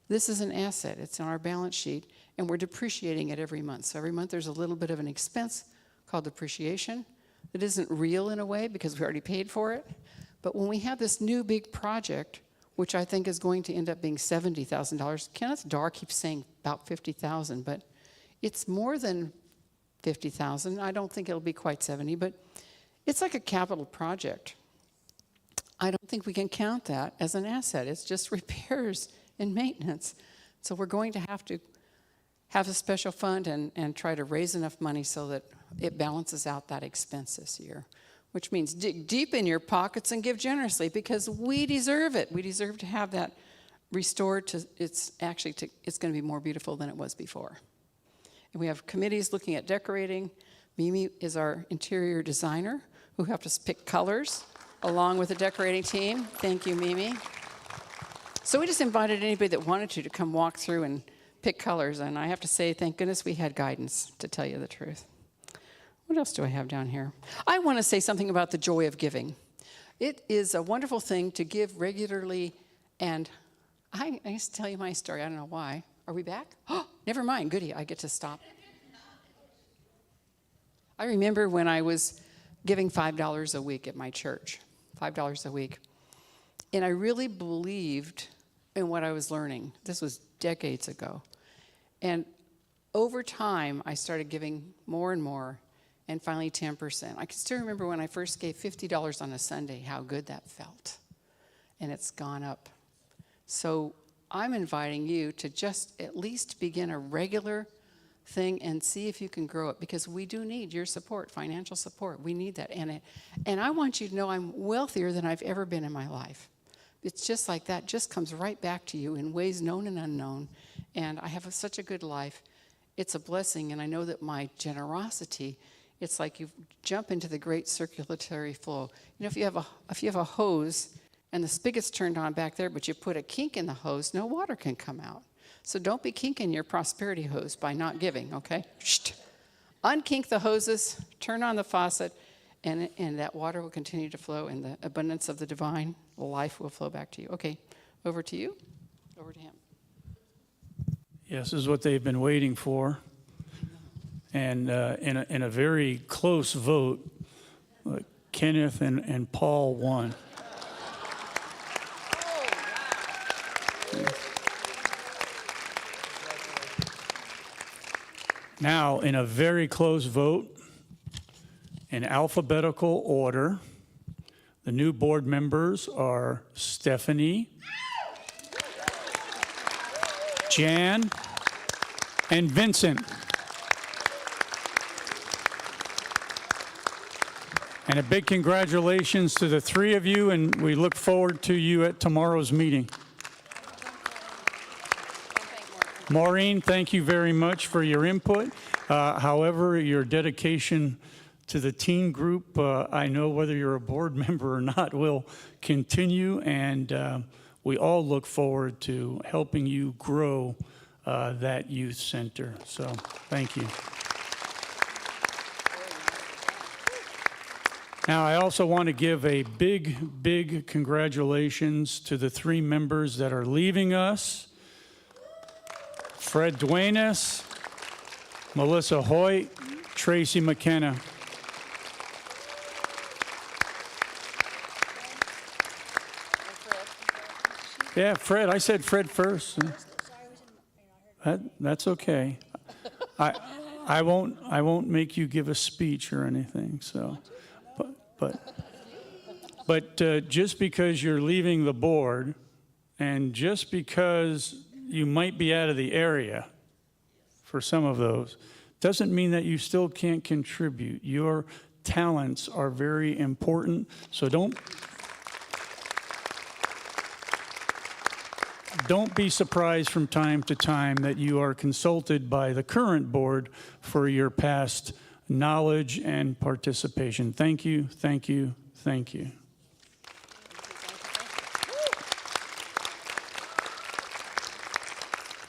Speaker 2: this is an asset. It's on our balance sheet, and we're depreciating it every month. So every month there's a little bit of an expense called depreciation that isn't real in a way because we already paid for it. But when we have this new big project, which I think is going to end up being $70,000, Kenneth Darr keeps saying about $50,000, but it's more than $50,000. I don't think it'll be quite 70, but it's like a capital project. I don't think we can count that as an asset. It's just repairs and maintenance. So we're going to have a special fund and try to raise enough money so that it balances out that expense this year. Which means dig deep in your pockets and give generously because we deserve it. We deserve to have that restored to it's going to be more beautiful than it was before. And we have committees looking at decorating. Mimi is our interior designer who helped us pick colors along with the decorating team. Thank you, Mimi. So we just invited anybody that wanted to come walk through and pick colors, and I have to say, thank goodness we had guidance, to tell you the truth. What else do I have down here? I want to say something about the joy of giving. It is a wonderful thing to give regularly, and I used to tell you my story. I don't know why. Are we back? Oh, never mind. Goody, I get to stop. I remember when I was giving $5 a week at my church, $5 a week. And I really believed in what I was learning. This was decades ago. And over time, I started giving more and more, and finally 10%. I can still remember when I first gave $50 on a Sunday, how good that felt. And it's gone up. So I'm inviting you to just at least begin a regular thing and see if you can grow it, because we do need your support, financial support. We need that. And I want you to know I'm wealthier than I've ever been in my life. It's just like that, just comes right back to you in ways known and unknown. And I have such a good life. It's a blessing, and I know that my generosity, it's like you jump into the great circulatory flow. You know, if you have a hose and the spigot's turned on back there, but you put a kink in the hose, no water can come out. So don't be kinking your prosperity hose by not giving, okay? Shh. Unkink the hoses, turn on the faucet, and that water will continue to flow, and the abundance of the divine life will flow back to you. Okay, over to you. Over to him.
Speaker 1: Yes, this is what they've been waiting for. And in a very close vote, Kenneth and Paul won. Now, in a very close vote, in alphabetical order, the new board members are Stephanie, Jan, and Vincent. And a big congratulations to the three of you, and we look forward to you at tomorrow's meeting. Maureen, thank you very much for your input. However, your dedication to the teen group, I know whether you're a board member or not, will continue, and we all look forward to helping you grow that youth center. So thank you. Now, I also want to give a big congratulations to the three members that are leaving us. Fred Duenas, Melissa Hoyt, Tracy McKenna. Yeah, Fred. I said Fred first. That's okay. I won't make you give a speech or anything. So, but just because you're leaving the board, and just because you might be out of the area for some of those, doesn't mean that you still can't contribute. Your talents are very important. So don't be surprised from time to time that you are consulted by the current board for your past knowledge and participation. Thank you, thank you, thank you.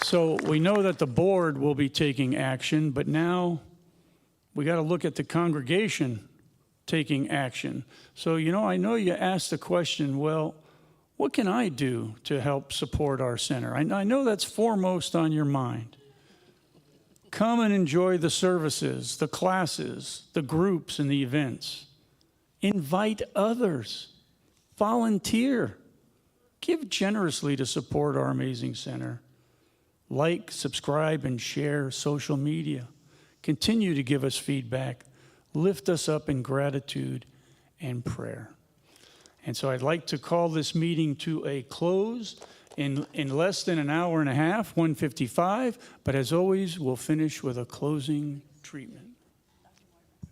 Speaker 1: So we know that the board will be taking action, but now we got to look at the congregation taking action. So, I know you asked the question, well, what can I do to help support our center? I know that's foremost on your mind. Come and enjoy the services, the classes, the groups, and the events. Invite others. Volunteer. Give generously to support our amazing center. Like, subscribe, and share social media. Continue to give us feedback. Lift us up in gratitude and prayer. And so I'd like to call this meeting to a close in less than an hour and a half, 1:55. But as always, we'll finish with a closing treatment.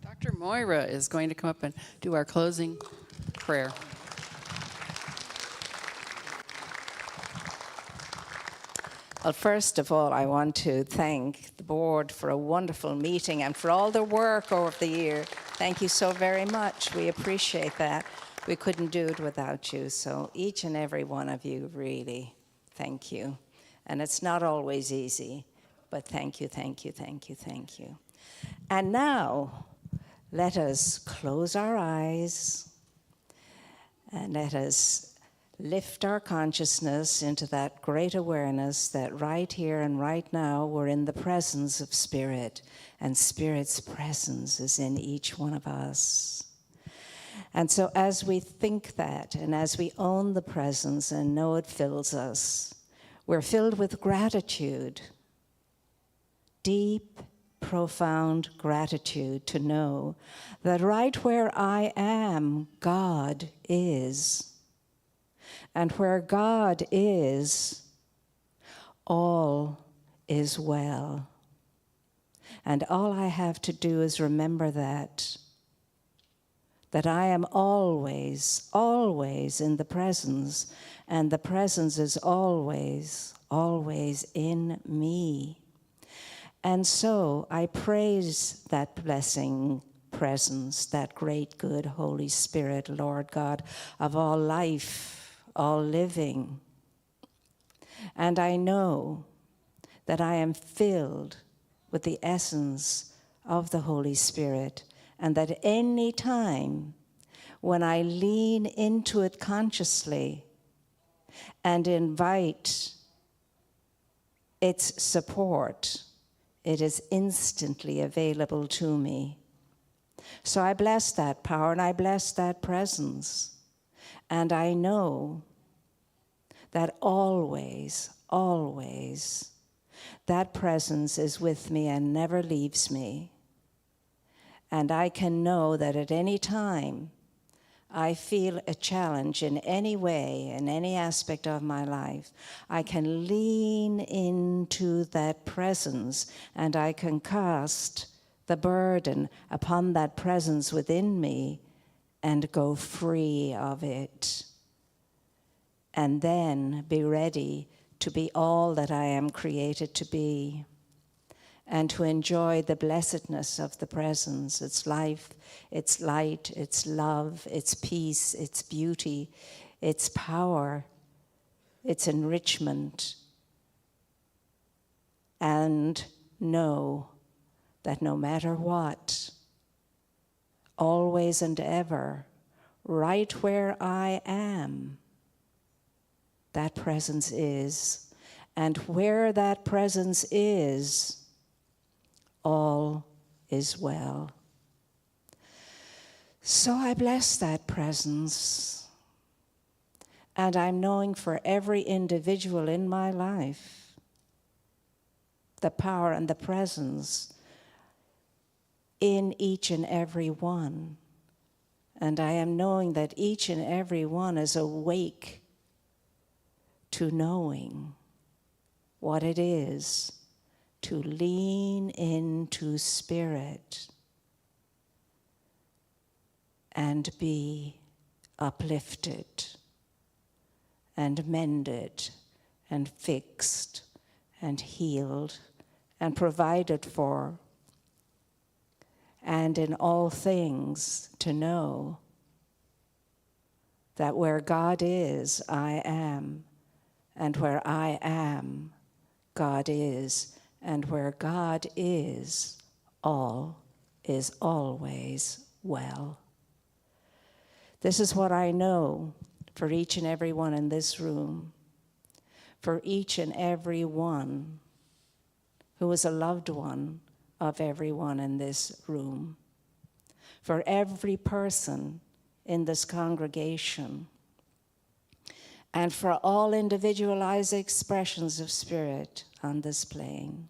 Speaker 2: Dr. Moira is going to come up and do our closing prayer.
Speaker 18: Well, first of all, I want to thank the board for a wonderful meeting and for all their work over the year. Thank you so very much. We appreciate that. We couldn't do it without you. So each and every one of you, really, thank you. And it's not always easy. But thank you, thank you, thank you, thank you. And now, let us close our eyes and let us lift our consciousness into that great awareness that right here and right now we're in the presence of Spirit, and Spirit's presence is in each one of us. And so as we think that, and as we own the presence and know it fills us, we're filled with gratitude, deep, profound gratitude to know that right where I am, God is. And where God is, all is well. And all I have to do is remember that I am always, always in the presence, and the presence is always, always in me. And so I praise that blessing presence, that great, good Holy Spirit, Lord God of all life, all living. And I know that I am filled with the essence of the Holy Spirit, and that any time when I lean into it consciously and invite its support, it is instantly available to me. So I bless that power and I bless that presence. And I know that always, always, that presence is with me and never leaves me. And I can know that at any time I feel a challenge in any way, in any aspect of my life, I can lean into that presence and I can cast the burden upon that presence within me and go free of it. And then be ready to be all that I am created to be, and to enjoy the blessedness of the presence, its life, its light, its love, its peace, its beauty, its power, its enrichment. And know that no matter what, always and ever, right where I am, that presence is. And where that presence is, all is well. So I bless that presence. And I'm knowing for every individual in my life, the power and the presence in each and every one. And I am knowing that each and every one is awake to knowing what it is to lean into Spirit and be uplifted and mended and fixed and healed and provided for. And in all things to know that where God is, I am, and where I am, God is, and where God is, all is always well. This is what I know for each and every one in this room, for each and every one who is a loved one of everyone in this room, for every person in this congregation, and for all individualized expressions of Spirit on this plane.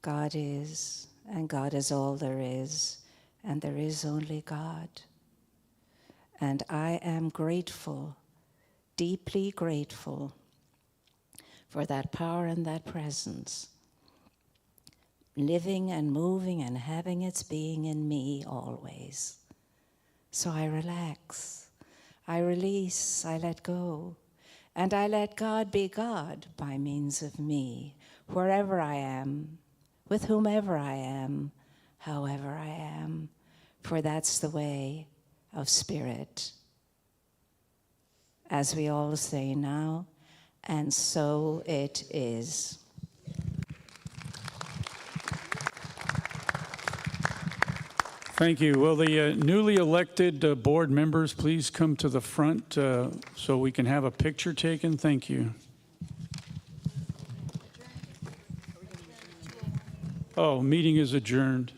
Speaker 18: God is, and God is all there is, and there is only God. And I am grateful, deeply grateful, for that power and that presence, living and moving and having its being in me always. So I relax, I release, I let go, and I let God be God by means of me, wherever I am, with whomever I am, however I am, for that's the way of Spirit. As we all say now, and so it is.
Speaker 1: Thank you. Will the newly elected board members please come to the front so we can have a picture taken? Thank you. Oh, meeting is adjourned.